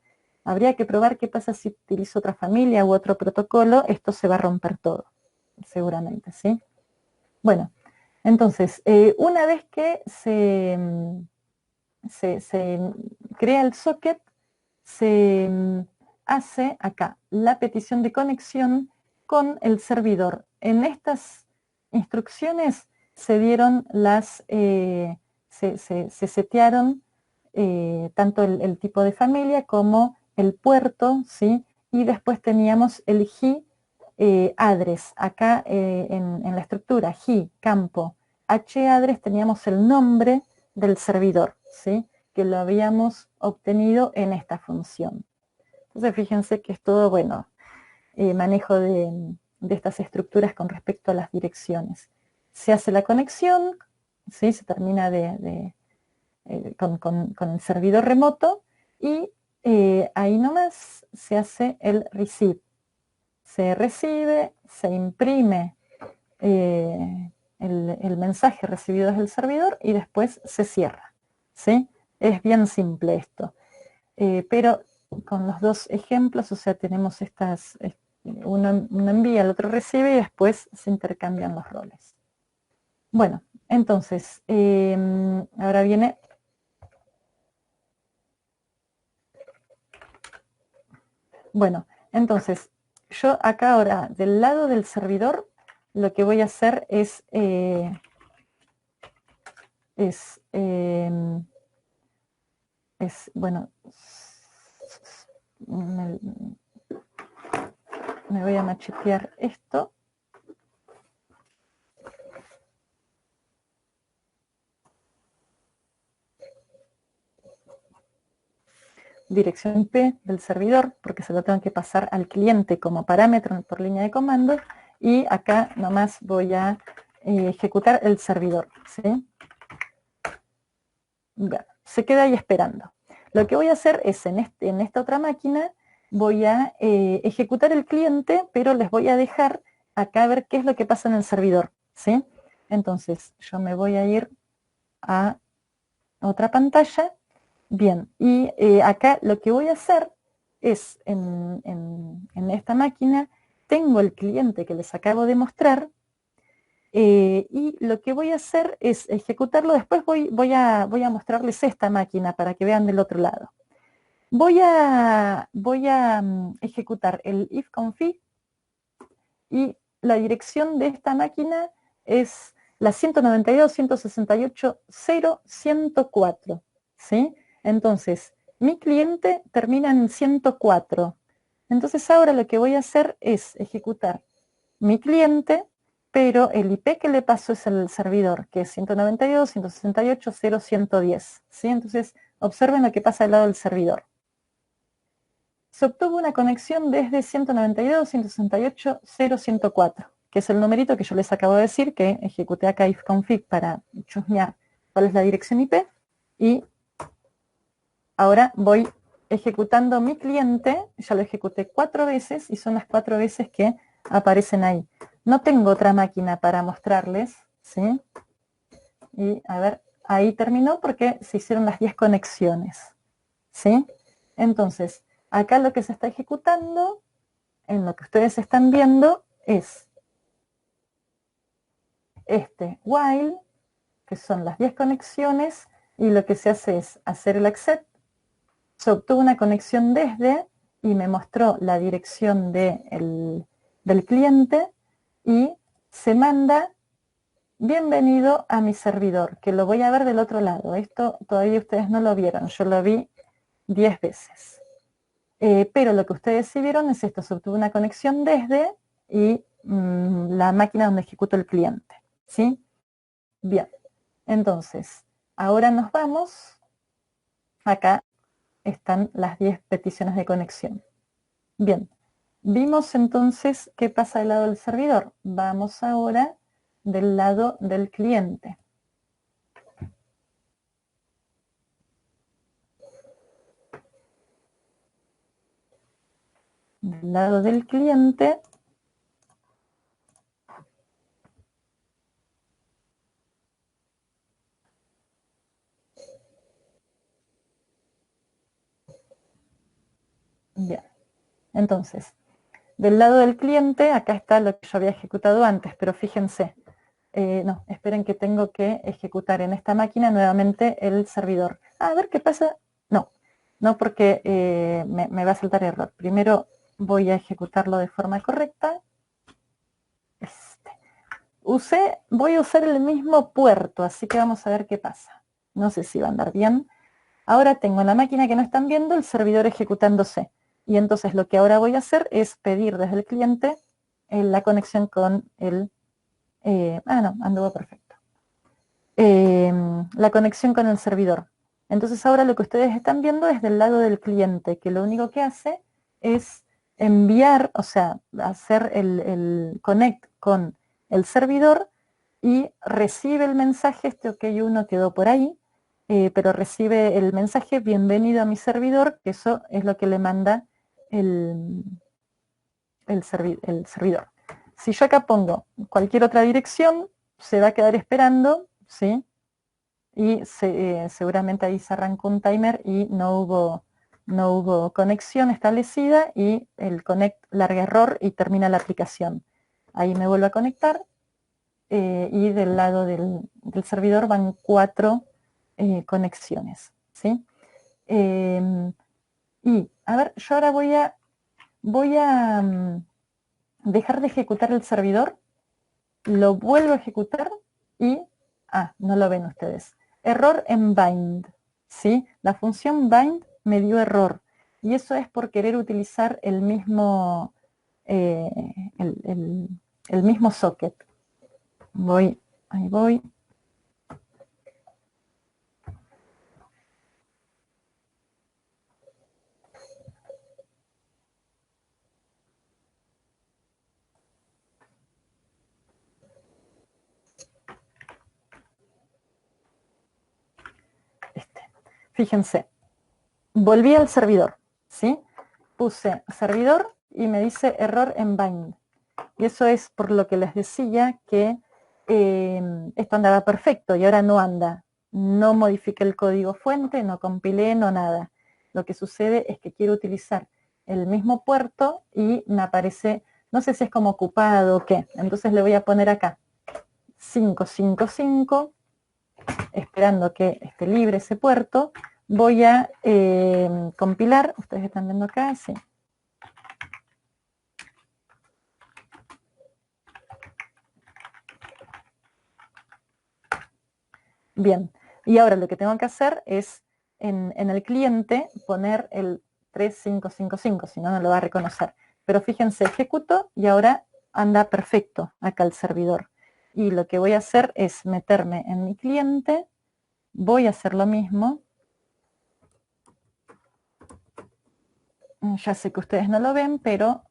Habría que probar qué pasa si utilizo otra familia u otro protocolo, esto se va a romper todo, seguramente, ¿sí? Bueno, entonces, una vez que se crea el socket, se hace acá la petición de conexión con el servidor. En estas instrucciones se dieron se setearon tanto el tipo de familia como el puerto, ¿sí? Y después teníamos el HI address. Acá en la estructura HI, campo, H address teníamos el nombre del servidor, ¿sí? Que lo habíamos obtenido en esta función. Entonces fíjense que es todo, bueno, manejo de estas estructuras con respecto a las direcciones. Se hace la conexión, ¿sí? Se termina con el servidor remoto y ahí nomás se hace el receive. Se recibe, se imprime el mensaje recibido desde el servidor y después se cierra, ¿sí? Es bien simple esto. Pero con los dos ejemplos, o sea, tenemos uno envía, el otro recibe y después se intercambian los roles. Bueno, entonces, ahora viene... Bueno, entonces, yo acá ahora, del lado del servidor, lo que voy a hacer bueno, me voy a machetear esto. Dirección IP del servidor, porque se lo tengo que pasar al cliente como parámetro por línea de comando, y acá nomás voy a ejecutar el servidor, ¿sí? Bueno, se queda ahí esperando. Lo que voy a hacer es, en esta otra máquina, voy a ejecutar el cliente, pero les voy a dejar acá a ver qué es lo que pasa en el servidor, ¿sí? Entonces, yo me voy a ir a otra pantalla. Bien, y acá lo que voy a hacer es, en esta máquina, tengo el cliente que les acabo de mostrar, y lo que voy a hacer es ejecutarlo. Después voy a mostrarles esta máquina para que vean del otro lado. Voy a ejecutar el ifconfig, y la dirección de esta máquina es la 192.168.0.104, ¿sí? Entonces, mi cliente termina en 104. Entonces ahora lo que voy a hacer es ejecutar mi cliente, pero el IP que le paso es el servidor, que es 192.168.0.110, ¿sí? Entonces, observen lo que pasa al lado del servidor. Se obtuvo una conexión desde 192.168.0.104, que es el numerito que yo les acabo de decir, que ejecuté acá ifconfig para chusmear cuál es la dirección IP, y ahora voy ejecutando mi cliente. Ya lo ejecuté 4 veces y son las 4 veces que aparecen ahí. No tengo otra máquina para mostrarles, ¿sí? Y a ver, ahí terminó porque se hicieron las 10 conexiones, ¿sí? Entonces, acá lo que se está ejecutando, en lo que ustedes están viendo, es este while, que son las 10 conexiones, y lo que se hace es hacer el accept. Se obtuvo una conexión desde, y me mostró la dirección del cliente, y se manda bienvenido a mi servidor, que lo voy a ver del otro lado. Esto todavía ustedes no lo vieron, yo lo vi 10 veces. Pero lo que ustedes sí vieron es esto: se obtuvo una conexión desde y la máquina donde ejecuto el cliente, ¿sí? Bien, entonces, ahora nos vamos. Acá están las 10 peticiones de conexión. Bien, vimos entonces qué pasa del lado del servidor. Vamos ahora del lado del cliente. Del lado del cliente, bien, entonces, del lado del cliente, acá está lo que yo había ejecutado antes, pero fíjense, no, esperen que tengo que ejecutar en esta máquina nuevamente el servidor. A ver qué pasa. No, no porque me va a saltar error. Primero voy a ejecutarlo de forma correcta. Voy a usar el mismo puerto, así que vamos a ver qué pasa. No sé si va a andar bien. Ahora tengo en la máquina que no están viendo el servidor ejecutándose. Y entonces lo que ahora voy a hacer es pedir desde el cliente la conexión con el... no, anduvo perfecto. La conexión con el servidor. Entonces ahora lo que ustedes están viendo es del lado del cliente, que lo único que hace es enviar, o sea, hacer el connect con el servidor y recibe el mensaje, este OK1 quedó por ahí, pero recibe el mensaje bienvenido a mi servidor, que eso es lo que le manda el servidor. Si yo acá pongo cualquier otra dirección, se va a quedar esperando, ¿sí? Y seguramente ahí se arrancó un timer y no hubo conexión establecida y el connect larga error y termina la aplicación. Ahí me vuelvo a conectar y del lado del servidor van 4 conexiones, ¿sí? Y, a ver, yo ahora voy a dejar de ejecutar el servidor, lo vuelvo a ejecutar y, no lo ven ustedes, error en bind, ¿sí? La función bind me dio error y eso es por querer utilizar el mismo, el mismo socket. Ahí voy. Fíjense, volví al servidor, ¿sí? Puse servidor y me dice error en bind. Y eso es por lo que les decía que esto andaba perfecto y ahora no anda. No modifiqué el código fuente, no compilé, no nada. Lo que sucede es que quiero utilizar el mismo puerto y me aparece, no sé si es como ocupado o qué. Entonces le voy a poner acá 555, esperando que esté libre ese puerto. Voy a compilar, ustedes están viendo acá, sí. Bien, y ahora lo que tengo que hacer es en el cliente poner el 3555, si no, no lo va a reconocer. Pero fíjense, ejecuto y ahora anda perfecto acá el servidor. Y lo que voy a hacer es meterme en mi cliente, voy a hacer lo mismo. Ya sé que ustedes no lo ven, pero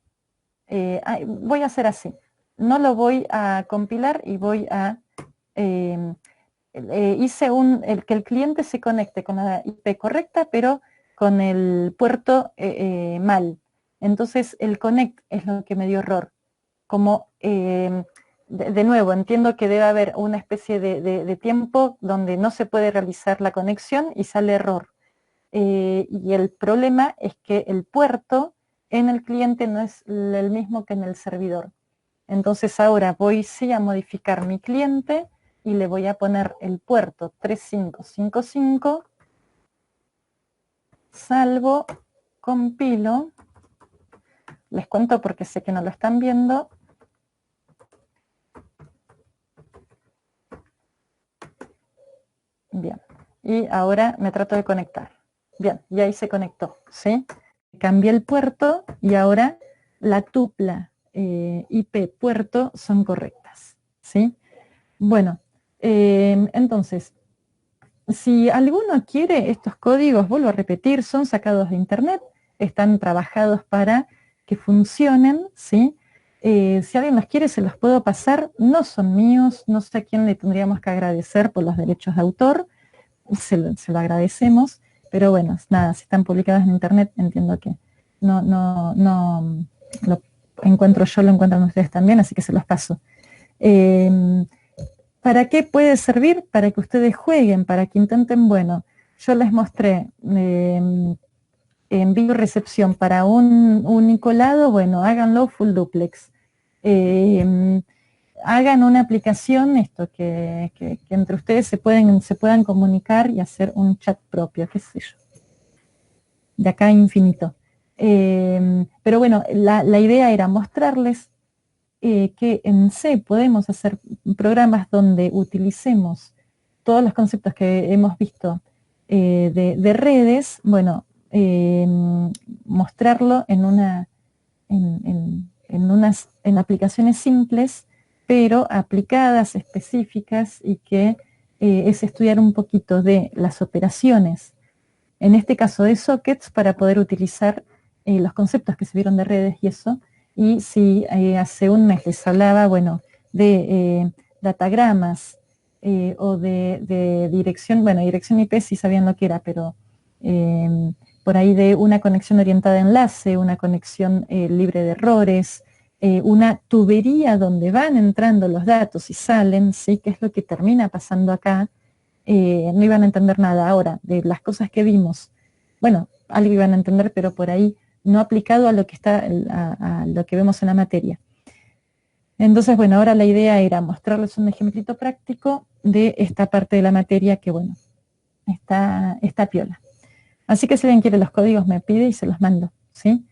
voy a hacer así. No lo voy a compilar y voy a... hice que el cliente se conecte con la IP correcta, pero con el puerto mal. Entonces el connect es lo que me dio error. Como, de nuevo, entiendo que debe haber una especie de tiempo donde no se puede realizar la conexión y sale error. Y el problema es que el puerto en el cliente no es el mismo que en el servidor. Entonces ahora voy sí a modificar mi cliente y le voy a poner el puerto 3555, salvo, compilo, les cuento porque sé que no lo están viendo. Bien, y ahora me trato de conectar. Bien, y ahí se conectó, ¿sí? Cambié el puerto y ahora la tupla IP puerto son correctas, ¿sí? Bueno, entonces, si alguno quiere estos códigos, vuelvo a repetir, son sacados de internet, están trabajados para que funcionen, ¿sí? Si alguien los quiere, se los puedo pasar, no son míos, no sé a quién le tendríamos que agradecer por los derechos de autor, se lo agradecemos, pero bueno, nada, si están publicados en internet, entiendo que no lo encuentro yo, lo encuentran ustedes también, así que se los paso. ¿Para qué puede servir? Para que ustedes jueguen, para que intenten, bueno, yo les mostré envío y recepción para un unicolado, bueno, háganlo full duplex. hagan una aplicación, esto, que entre ustedes se puedan comunicar y hacer un chat propio, qué sé yo. De acá a infinito. Pero bueno, la idea era mostrarles que en C podemos hacer programas donde utilicemos todos los conceptos que hemos visto de redes, bueno, mostrarlo en aplicaciones simples, pero aplicadas, específicas, y que es estudiar un poquito de las operaciones, en este caso de sockets, para poder utilizar los conceptos que se vieron de redes y eso. Y si hace un mes les hablaba, bueno, de datagramas o de dirección, bueno, dirección IP sí sabían lo que era, pero por ahí de una conexión orientada a enlace, una conexión libre de errores, una tubería donde van entrando los datos y salen, ¿sí? Que es lo que termina pasando acá. No iban a entender nada. Ahora, de las cosas que vimos, bueno, algo iban a entender, pero por ahí no aplicado a lo que está, a lo que vemos en la materia. Entonces, bueno, ahora la idea era mostrarles un ejemplito práctico de esta parte de la materia que, bueno, está piola. Así que si alguien quiere los códigos me pide y se los mando, ¿sí?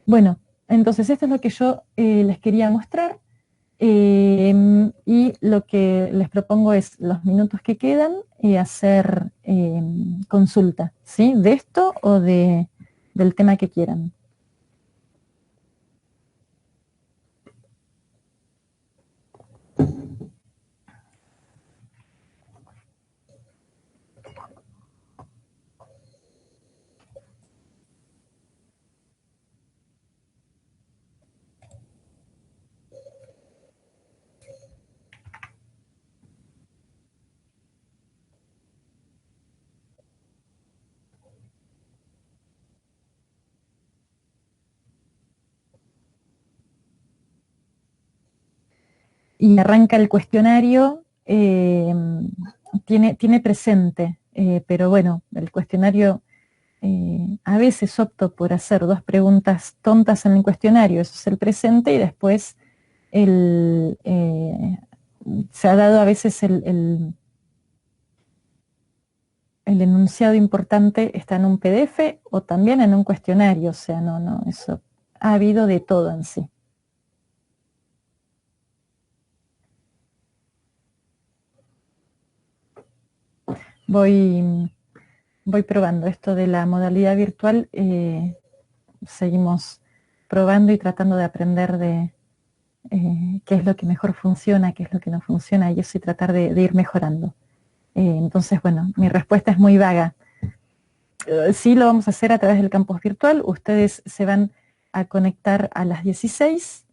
Bueno, entonces esto es lo que yo les quería mostrar. Y lo que les propongo es los minutos que quedan hacer consulta, ¿sí? De esto o del tema que quieran. Y arranca el cuestionario, tiene presente, pero bueno, el cuestionario, a veces opto por hacer 2 preguntas tontas en el cuestionario, eso es el presente, y después se ha dado a veces el enunciado importante está en un PDF o también en un cuestionario, o sea, no, eso ha habido de todo en sí. Voy probando esto de la modalidad virtual, seguimos probando y tratando de aprender de qué es lo que mejor funciona, qué es lo que no funciona, y eso, y tratar de ir mejorando. Entonces, bueno, mi respuesta es muy vaga. Sí, lo vamos a hacer a través del campus virtual. Ustedes se van a conectar a las 16.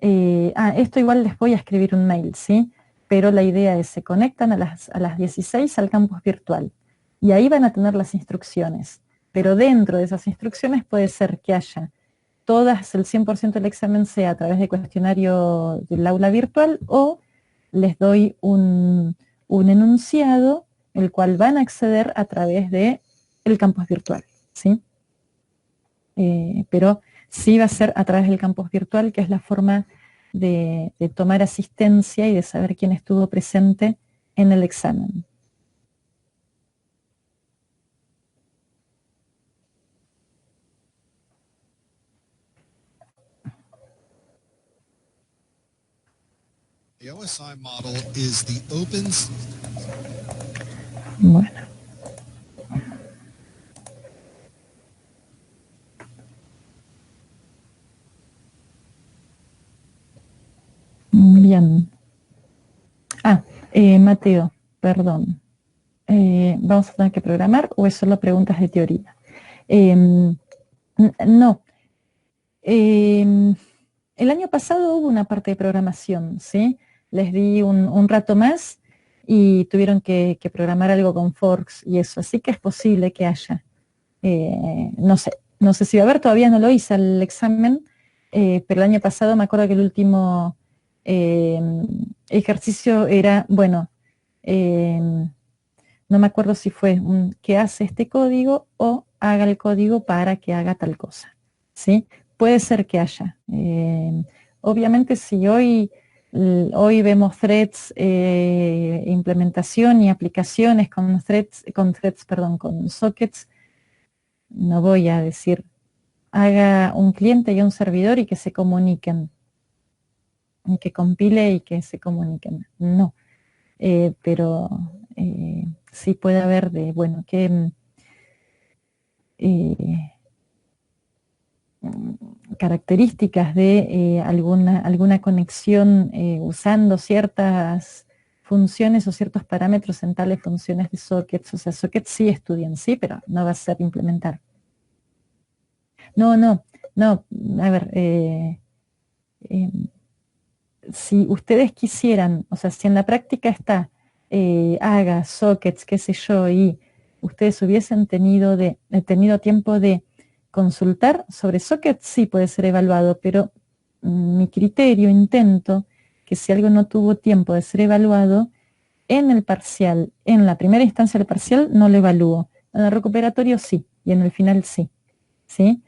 Esto igual les voy a escribir un mail, ¿sí? Pero la idea es, se conectan a las 16 al campus virtual. Y ahí van a tener las instrucciones. Pero dentro de esas instrucciones puede ser que haya todas, el 100% del examen sea a través de cuestionario del aula virtual, o les doy un enunciado, el cual van a acceder a través de el campus virtual, ¿sí? Pero sí va a ser a través del campus virtual, que es la forma de tomar asistencia y de saber quién estuvo presente en el examen. The OSI model is the open. Bueno. Bien. Mateo, perdón. ¿Vamos a tener que programar o es solo preguntas de teoría? No. El año pasado hubo una parte de programación, ¿sí? Les di un rato más y tuvieron que programar algo con forks y eso, así que es posible que haya. No sé si va a haber, todavía no lo hice el examen, pero el año pasado me acuerdo que el último ejercicio era, bueno, no me acuerdo si fue que hace este código o haga el código para que haga tal cosa, ¿sí? Puede ser que haya. Obviamente si hoy Hoy vemos threads, implementación y aplicaciones con sockets. No voy a decir, haga un cliente y un servidor y que se comuniquen, y que compile y que se comuniquen. No, pero sí puede haber de, bueno, que características de alguna conexión usando ciertas funciones o ciertos parámetros en tales funciones de sockets. O sea, sockets sí estudian, sí, pero no va a ser implementar. No, no, no, a ver, si ustedes quisieran, o sea, si en la práctica está, haga sockets, qué sé yo, y ustedes hubiesen tenido tiempo de consultar sobre sockets, sí puede ser evaluado, pero mi criterio, intento, que si algo no tuvo tiempo de ser evaluado, en el parcial, en la primera instancia del parcial no lo evalúo, en el recuperatorio sí, y en el final sí, ¿sí?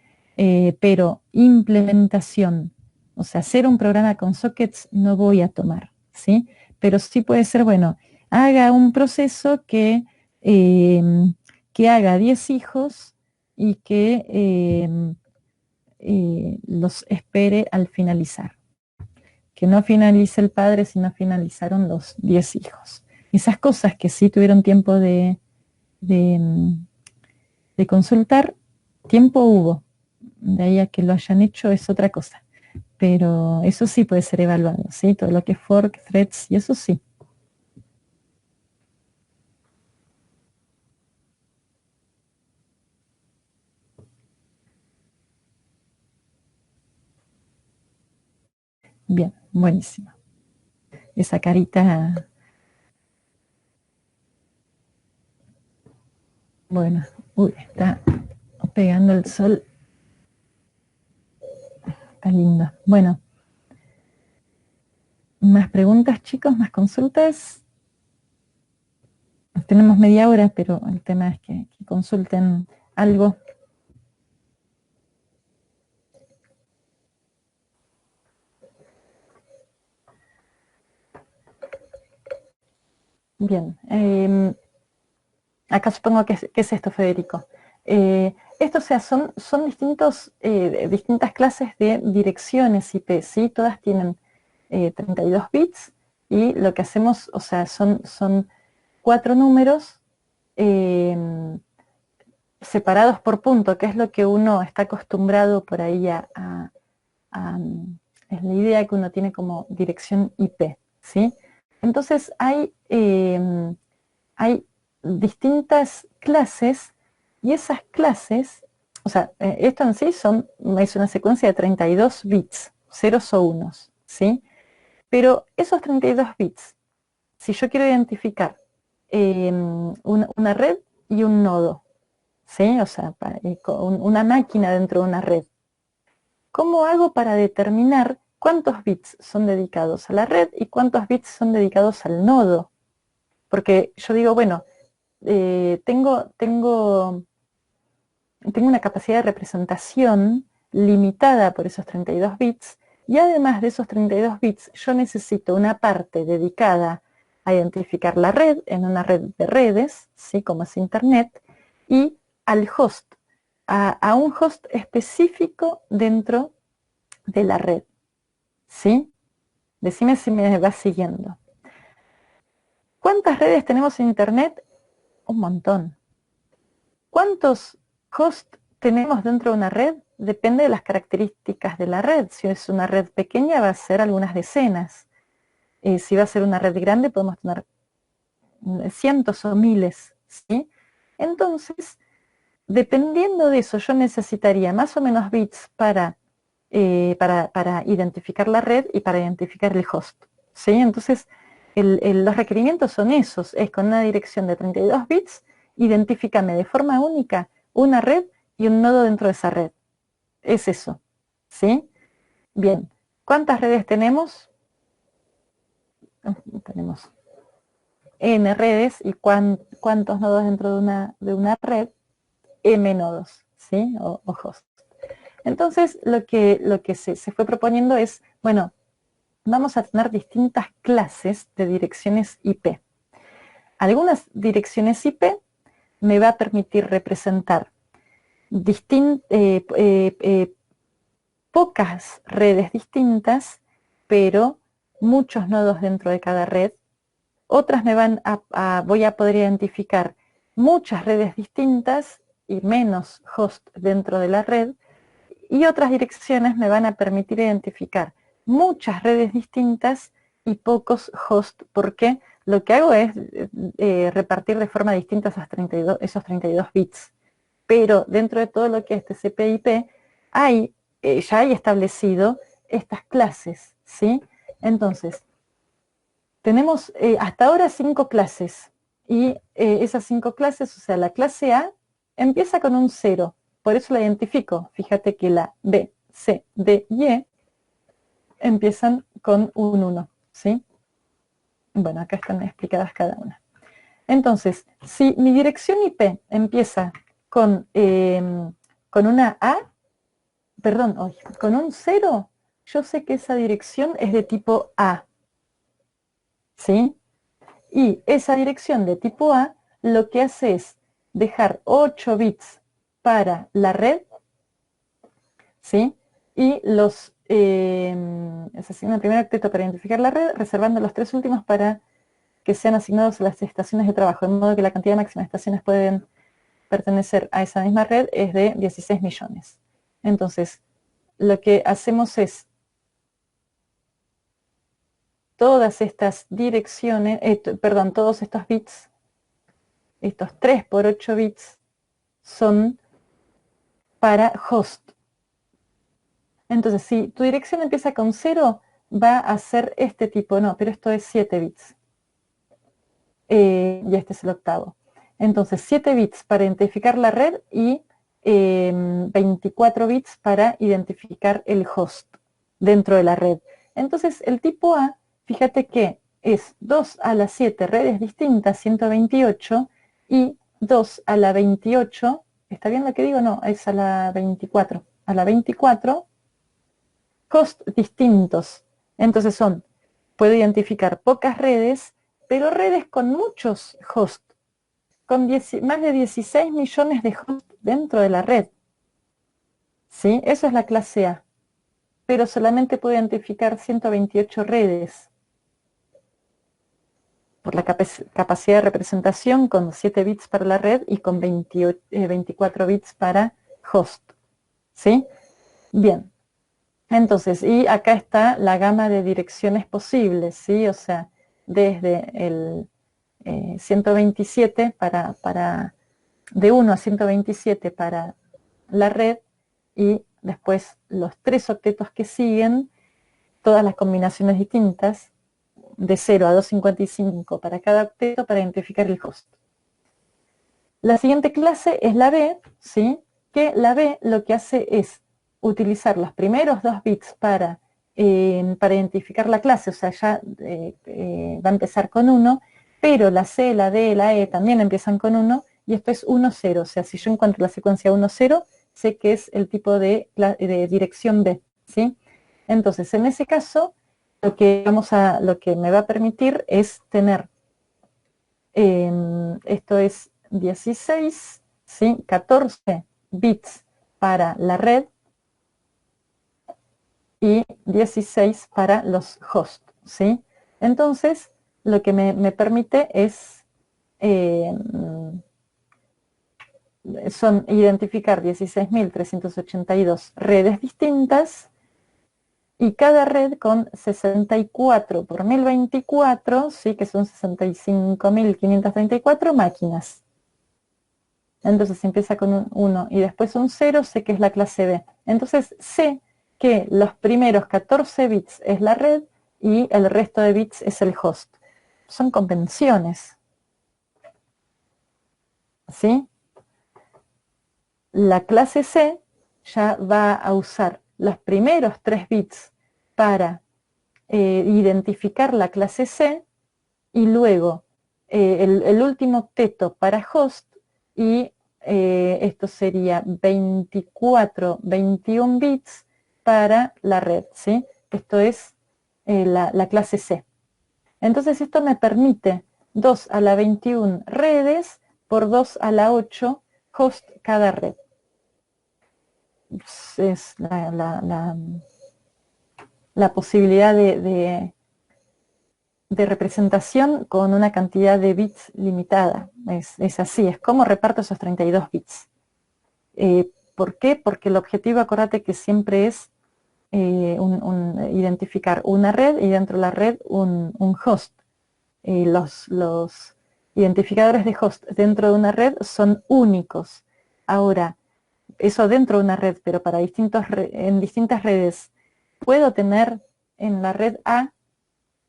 Pero implementación, o sea, hacer un programa con sockets no voy a tomar, ¿sí? Pero sí puede ser, bueno, haga un proceso eh, que haga 10 hijos y que los espere al finalizar. Que no finalice el padre, sino finalizaron los 10 hijos. Esas cosas que sí tuvieron tiempo de, de consultar, tiempo hubo. De ahí a que lo hayan hecho es otra cosa. Pero eso sí puede ser evaluado, ¿sí? Todo lo que es fork, threads, y eso sí. Bien, buenísimo. Esa carita, bueno, uy, está pegando el sol. Está linda. Bueno, ¿más preguntas, chicos? ¿Más consultas? Tenemos media hora, pero el tema es que consulten algo. Bien. Acá supongo que es esto, Federico. Esto, o sea, son distintas clases de direcciones IP, ¿sí? Todas tienen 32 bits y lo que hacemos, o sea, son 4 números separados por punto, que es lo que uno está acostumbrado por ahí es la idea que uno tiene como dirección IP, ¿sí? Entonces hay distintas clases y esas clases, o sea, esto en sí es una secuencia de 32 bits, ceros o unos, ¿sí? Pero esos 32 bits, si yo quiero identificar una red y un nodo, ¿sí? O sea, una máquina dentro de una red, ¿cómo hago para determinar cuántos bits son dedicados a la red y cuántos bits son dedicados al nodo? Porque yo digo, bueno, tengo una capacidad de representación limitada por esos 32 bits y además de esos 32 bits yo necesito una parte dedicada a identificar la red en una red de redes, ¿sí? Como es Internet, y al host, a un host específico dentro de la red, ¿sí? Decime si me vas siguiendo. ¿Cuántas redes tenemos en Internet? Un montón. ¿Cuántos hosts tenemos dentro de una red? Depende de las características de la red. Si es una red pequeña va a ser algunas decenas. Si va a ser una red grande podemos tener cientos o miles, ¿sí? Entonces, dependiendo de eso, yo necesitaría más o menos bits para identificar la red y para identificar el host, ¿sí? Entonces, los requerimientos son esos, es con una dirección de 32 bits, identifícame de forma única una red y un nodo dentro de esa red. Es eso, ¿sí? Bien, ¿cuántas redes tenemos? Tenemos n redes y cuántos nodos dentro de una red, m nodos, ¿sí? O hosts. Entonces, lo que se fue proponiendo es, bueno, vamos a tener distintas clases de direcciones IP. Algunas direcciones IP me va a permitir representar pocas redes distintas, pero muchos nodos dentro de cada red. Otras voy a poder identificar muchas redes distintas y menos host dentro de la red, y otras direcciones me van a permitir identificar muchas redes distintas y pocos host, porque lo que hago es repartir de forma distinta esos 32 bits. Pero dentro de todo lo que es TCP/IP, ya hay establecido estas clases, ¿sí? Entonces, tenemos hasta ahora 5 clases, y esas 5 clases, o sea, la clase A empieza con un 0, por eso la identifico. Fíjate que la B, C, D y E empiezan con un 1, ¿sí? Bueno, acá están explicadas cada una. Entonces, si mi dirección IP empieza con una A, perdón, con un 0, yo sé que esa dirección es de tipo A, ¿sí? Y esa dirección de tipo A lo que hace es dejar 8 bits para la red, ¿sí? Y se asigna el primer octeto para identificar la red, reservando los 3 últimos para que sean asignados a las estaciones de trabajo, de modo que la cantidad máxima de estaciones pueden pertenecer a esa misma red es de 16 millones. Entonces, lo que hacemos es todas estas direcciones, todos estos bits, estos 3 por 8 bits, son para host. Entonces, si tu dirección empieza con 0, va a ser este tipo, no, pero esto es 7 bits. Y este es el octavo. Entonces, 7 bits para identificar la red y 24 bits para identificar el host dentro de la red. Entonces, el tipo A, fíjate que es 2 a la 7 redes distintas, 128, y 2 a la 28, ¿está bien lo que digo? No, es a la 24. A la 24 host distintos. Entonces puedo identificar pocas redes, pero redes con muchos hosts, con más de 16 millones de hosts dentro de la red. ¿Sí? Eso es la clase A. Pero solamente puedo identificar 128 redes. Por la capacidad de representación con 7 bits para la red y con 24 bits para host. ¿Sí? Bien. Entonces, y acá está la gama de direcciones posibles, ¿sí? O sea, desde el 127 de 1 a 127 para la red, y después los 3 octetos que siguen, todas las combinaciones distintas, de 0 a 255 para cada octeto para identificar el host. La siguiente clase es la B, ¿sí? Que la B lo que hace es utilizar los primeros 2 bits para identificar la clase, o sea, ya va a empezar con 1, pero la C, la D, la E también empiezan con 1, y esto es 1, 0, o sea, si yo encuentro la secuencia 1, 0, sé que es el tipo de dirección B, ¿sí? Entonces, en ese caso, lo que me va a permitir es tener, esto es 16, ¿sí? 14 bits para la red y 16 para los hosts, ¿sí? Entonces, lo que me permite es identificar 16.382 redes distintas, y cada red con 64 por 1024, ¿sí? Que son 65.534 máquinas. Entonces si empieza con un 1 y después un 0, sé que es la clase B. Entonces sé que los primeros 14 bits es la red y el resto de bits es el host. Son convenciones, ¿sí? La clase C ya va a usar los primeros 3 bits para identificar la clase C, y luego el último octeto para host, y esto sería 24, 21 bits para la red, ¿sí? Esto es la clase C. Entonces esto me permite 2 a la 21 redes por 2 a la 8 host cada red. Es la posibilidad de representación con una cantidad de bits limitada. Es así, es como reparto esos 32 bits. ¿Por qué? Porque el objetivo, acordate que siempre es identificar una red y dentro de la red un host. Los identificadores de host dentro de una red son únicos. Ahora, eso dentro de una red, pero para en distintas redes, ¿puedo tener en la red A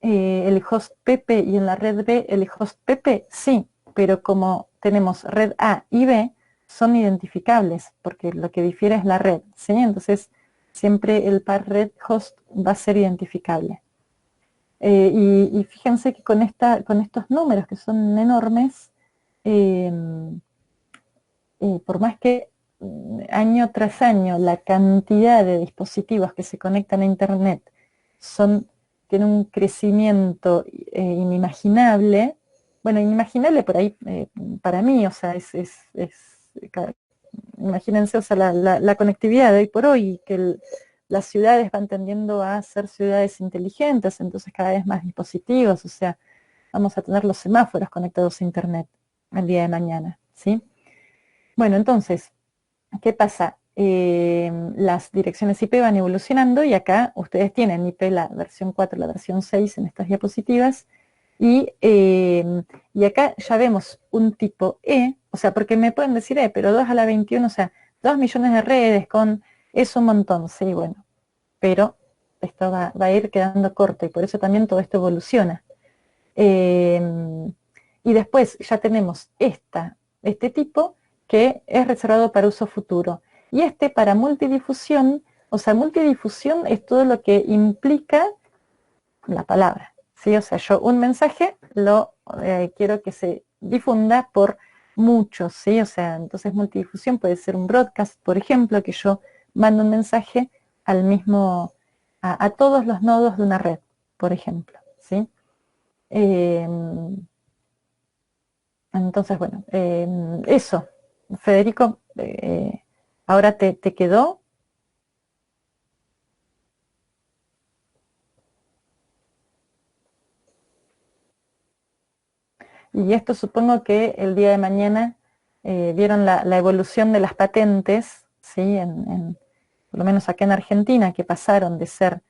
el host Pepe y en la red B el host Pepe? Sí, pero como tenemos red A y B, son identificables, porque lo que difiere es la red, ¿sí? Entonces, siempre el par red host va a ser identificable. Y fíjense que con estos números que son enormes, por más que año tras año la cantidad de dispositivos que se conectan a Internet tiene un crecimiento inimaginable, bueno, inimaginable por ahí para mí, o sea, imagínense, o sea, la conectividad de hoy por hoy, que las ciudades van tendiendo a ser ciudades inteligentes, entonces cada vez más dispositivos, o sea, vamos a tener los semáforos conectados a Internet el día de mañana, ¿sí? Bueno, entonces, ¿qué pasa? Las direcciones IP van evolucionando y acá ustedes tienen IP la versión 4, la versión 6 en estas diapositivas y acá ya vemos un tipo E, o sea, porque me pueden decir pero 2 a la 21, o sea, 2 millones de redes es un montón, sí, bueno, pero esto va a ir quedando corto y por eso también todo esto evoluciona. Y después ya tenemos este tipo que es reservado para uso futuro. Y para multidifusión, o sea, multidifusión es todo lo que implica la palabra, ¿sí? O sea, yo un mensaje quiero que se difunda por muchos, ¿sí? O sea, entonces multidifusión puede ser un broadcast, por ejemplo, que yo mando un mensaje a todos los nodos de una red, por ejemplo, ¿sí? Entonces, bueno, eso. Federico, ¿ahora te quedó? Y esto supongo que el día de mañana vieron la evolución de las patentes, ¿sí? Por lo menos acá en Argentina, que pasaron de ser,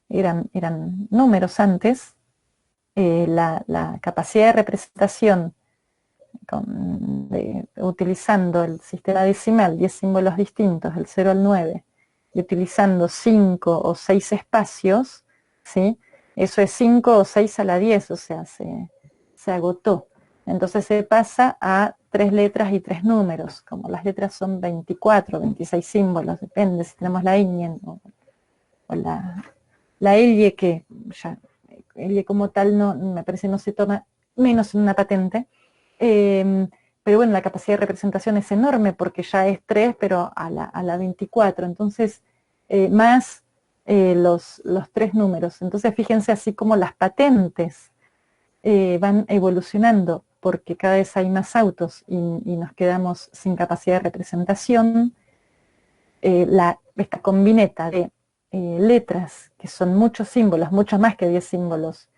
eran números antes, la capacidad de representación utilizando el sistema decimal, 10 símbolos distintos, del 0 al 9, y utilizando 5 o 6 espacios, ¿sí? Eso es 5 o 6 a la 10, o sea, se agotó. Entonces se pasa a 3 letras y 3 números, como las letras son 24, 26 símbolos, depende si tenemos la ñ o la L, que ya, L como tal no, me parece no se toma, menos en una patente. Pero bueno, la capacidad de representación es enorme porque ya es 3, pero a la 24, entonces más los 3 números. Entonces fíjense así como las patentes van evolucionando porque cada vez hay más autos y nos quedamos sin capacidad de representación. Esta combineta de letras, que son muchos símbolos, mucho más que 10 símbolos,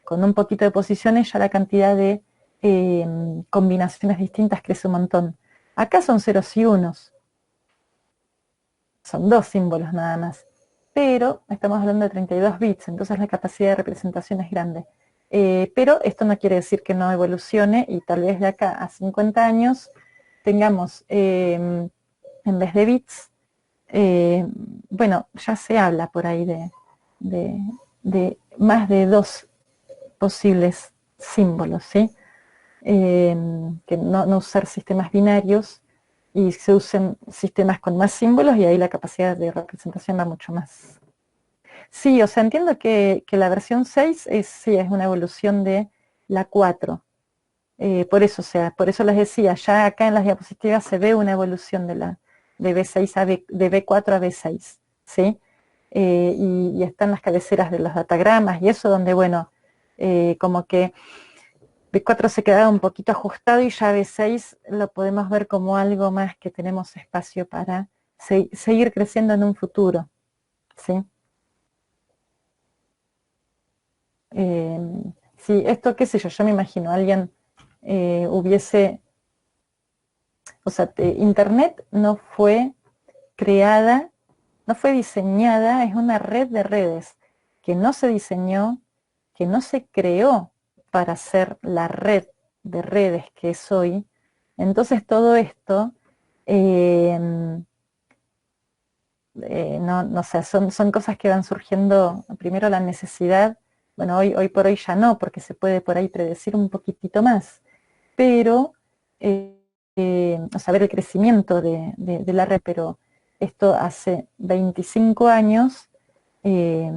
con un poquito de posiciones, ya la cantidad de combinaciones distintas crece un montón. Acá son ceros y unos, son 2 símbolos nada más, pero estamos hablando de 32 bits, entonces la capacidad de representación es grande. Pero esto no quiere decir que no evolucione y tal vez de acá a 50 años tengamos, en vez de bits, bueno, ya se habla por ahí de más de 2 posibles símbolos, ¿sí? Que no usar sistemas binarios y se usen sistemas con más símbolos y ahí la capacidad de representación va mucho más. Sí, o sea, entiendo que la versión 6 sí, es una evolución de la 4. Por eso, o sea, por eso les decía, ya acá en las diapositivas se ve una evolución de B6 de B4 a B6, ¿sí? y están las cabeceras de los datagramas y eso, donde, bueno, como que B4 se quedaba un poquito ajustado y ya B6 lo podemos ver como algo más que tenemos espacio para seguir creciendo en un futuro, ¿sí? Sí, esto, qué sé yo me imagino, alguien hubiese, o sea, Internet no fue creada, no fue diseñada, es una red de redes que no se diseñó, que no se creó para ser la red de redes que es hoy. Entonces todo esto, no sé, son cosas que van surgiendo, primero la necesidad, bueno, hoy por hoy ya no, porque se puede por ahí predecir un poquitito más, pero, o sea, ver el crecimiento de la red, pero esto hace 25 años, eh,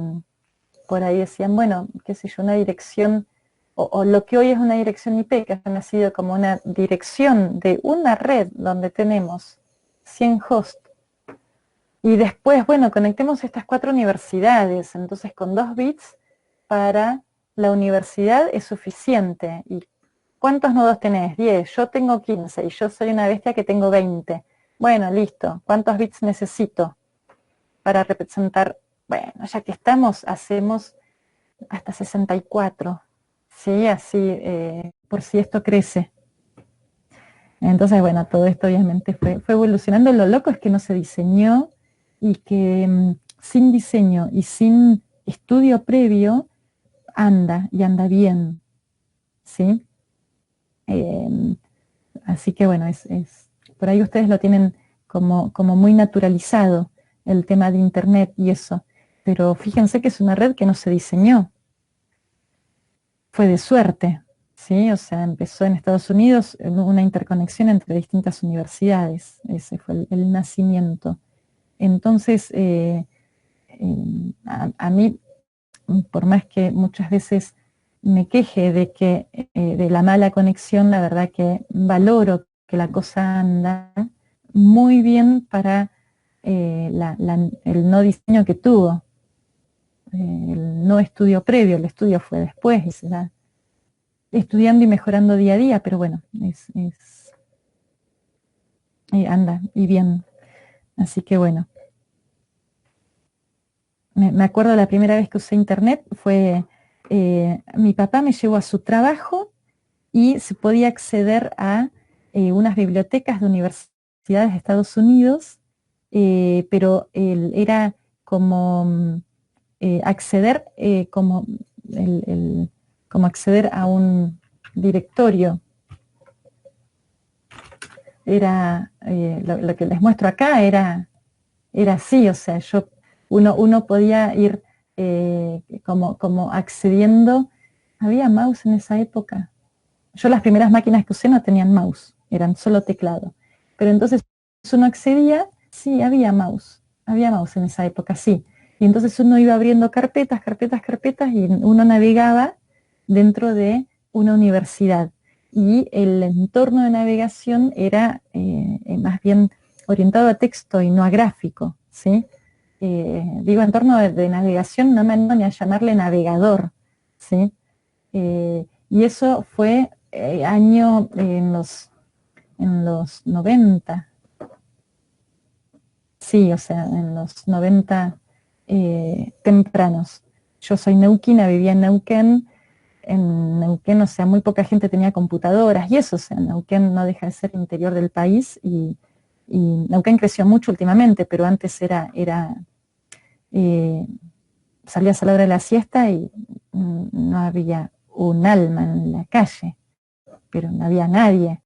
por ahí decían, bueno, qué sé yo, una dirección, o lo que hoy es una dirección IP, que ha nacido como una dirección de una red donde tenemos 100 hosts, y después, bueno, conectemos estas 4 universidades, entonces con 2 bits para la universidad es suficiente. ¿Y cuántos nodos tenés? 10, yo tengo 15 y yo soy una bestia que tengo 20. Bueno, listo, ¿cuántos bits necesito para representar? Bueno, ya que estamos, hacemos hasta 64, ¿sí? Así, por si esto crece. Entonces, bueno, todo esto obviamente fue evolucionando. Lo loco es que no se diseñó y que sin diseño y sin estudio previo anda y anda bien, ¿sí? Así que bueno, por ahí ustedes lo tienen como muy naturalizado, el tema de Internet y eso. Pero fíjense que es una red que no se diseñó, fue de suerte, ¿sí? O sea, empezó en Estados Unidos una interconexión entre distintas universidades, ese fue el nacimiento. Entonces, a mí, por más que muchas veces me queje de la mala conexión, la verdad que valoro que la cosa anda muy bien para el no diseño que tuvo, el no estudio previo, el estudio fue después y se da estudiando y mejorando día a día, pero bueno, anda y bien. Así que bueno, me acuerdo la primera vez que usé internet fue, mi papá me llevó a su trabajo y se podía acceder a unas bibliotecas de universidades de Estados Unidos, pero era como acceder como acceder a un directorio. Era lo que les muestro acá era así, o sea, uno podía ir como accediendo. ¿Había mouse en esa época? Yo las primeras máquinas que usé no tenían mouse, eran solo teclado. Pero entonces uno accedía, sí, había mouse en esa época, sí. Y entonces uno iba abriendo carpetas, carpetas, carpetas y uno navegaba dentro de una universidad. Y el entorno de navegación era más bien orientado a texto y no a gráfico, ¿sí? Digo entorno de navegación, no me animo ni a llamarle navegador, ¿sí? Y eso fue año en los 90, sí, o sea, en los 90 tempranos. Yo soy neuquina, vivía en Neuquén, o sea, muy poca gente tenía computadoras y eso, o sea, Neuquén no deja de ser interior del país y Neuquén creció mucho últimamente, pero antes salías a la hora de la siesta y no había un alma en la calle, pero no había nadie.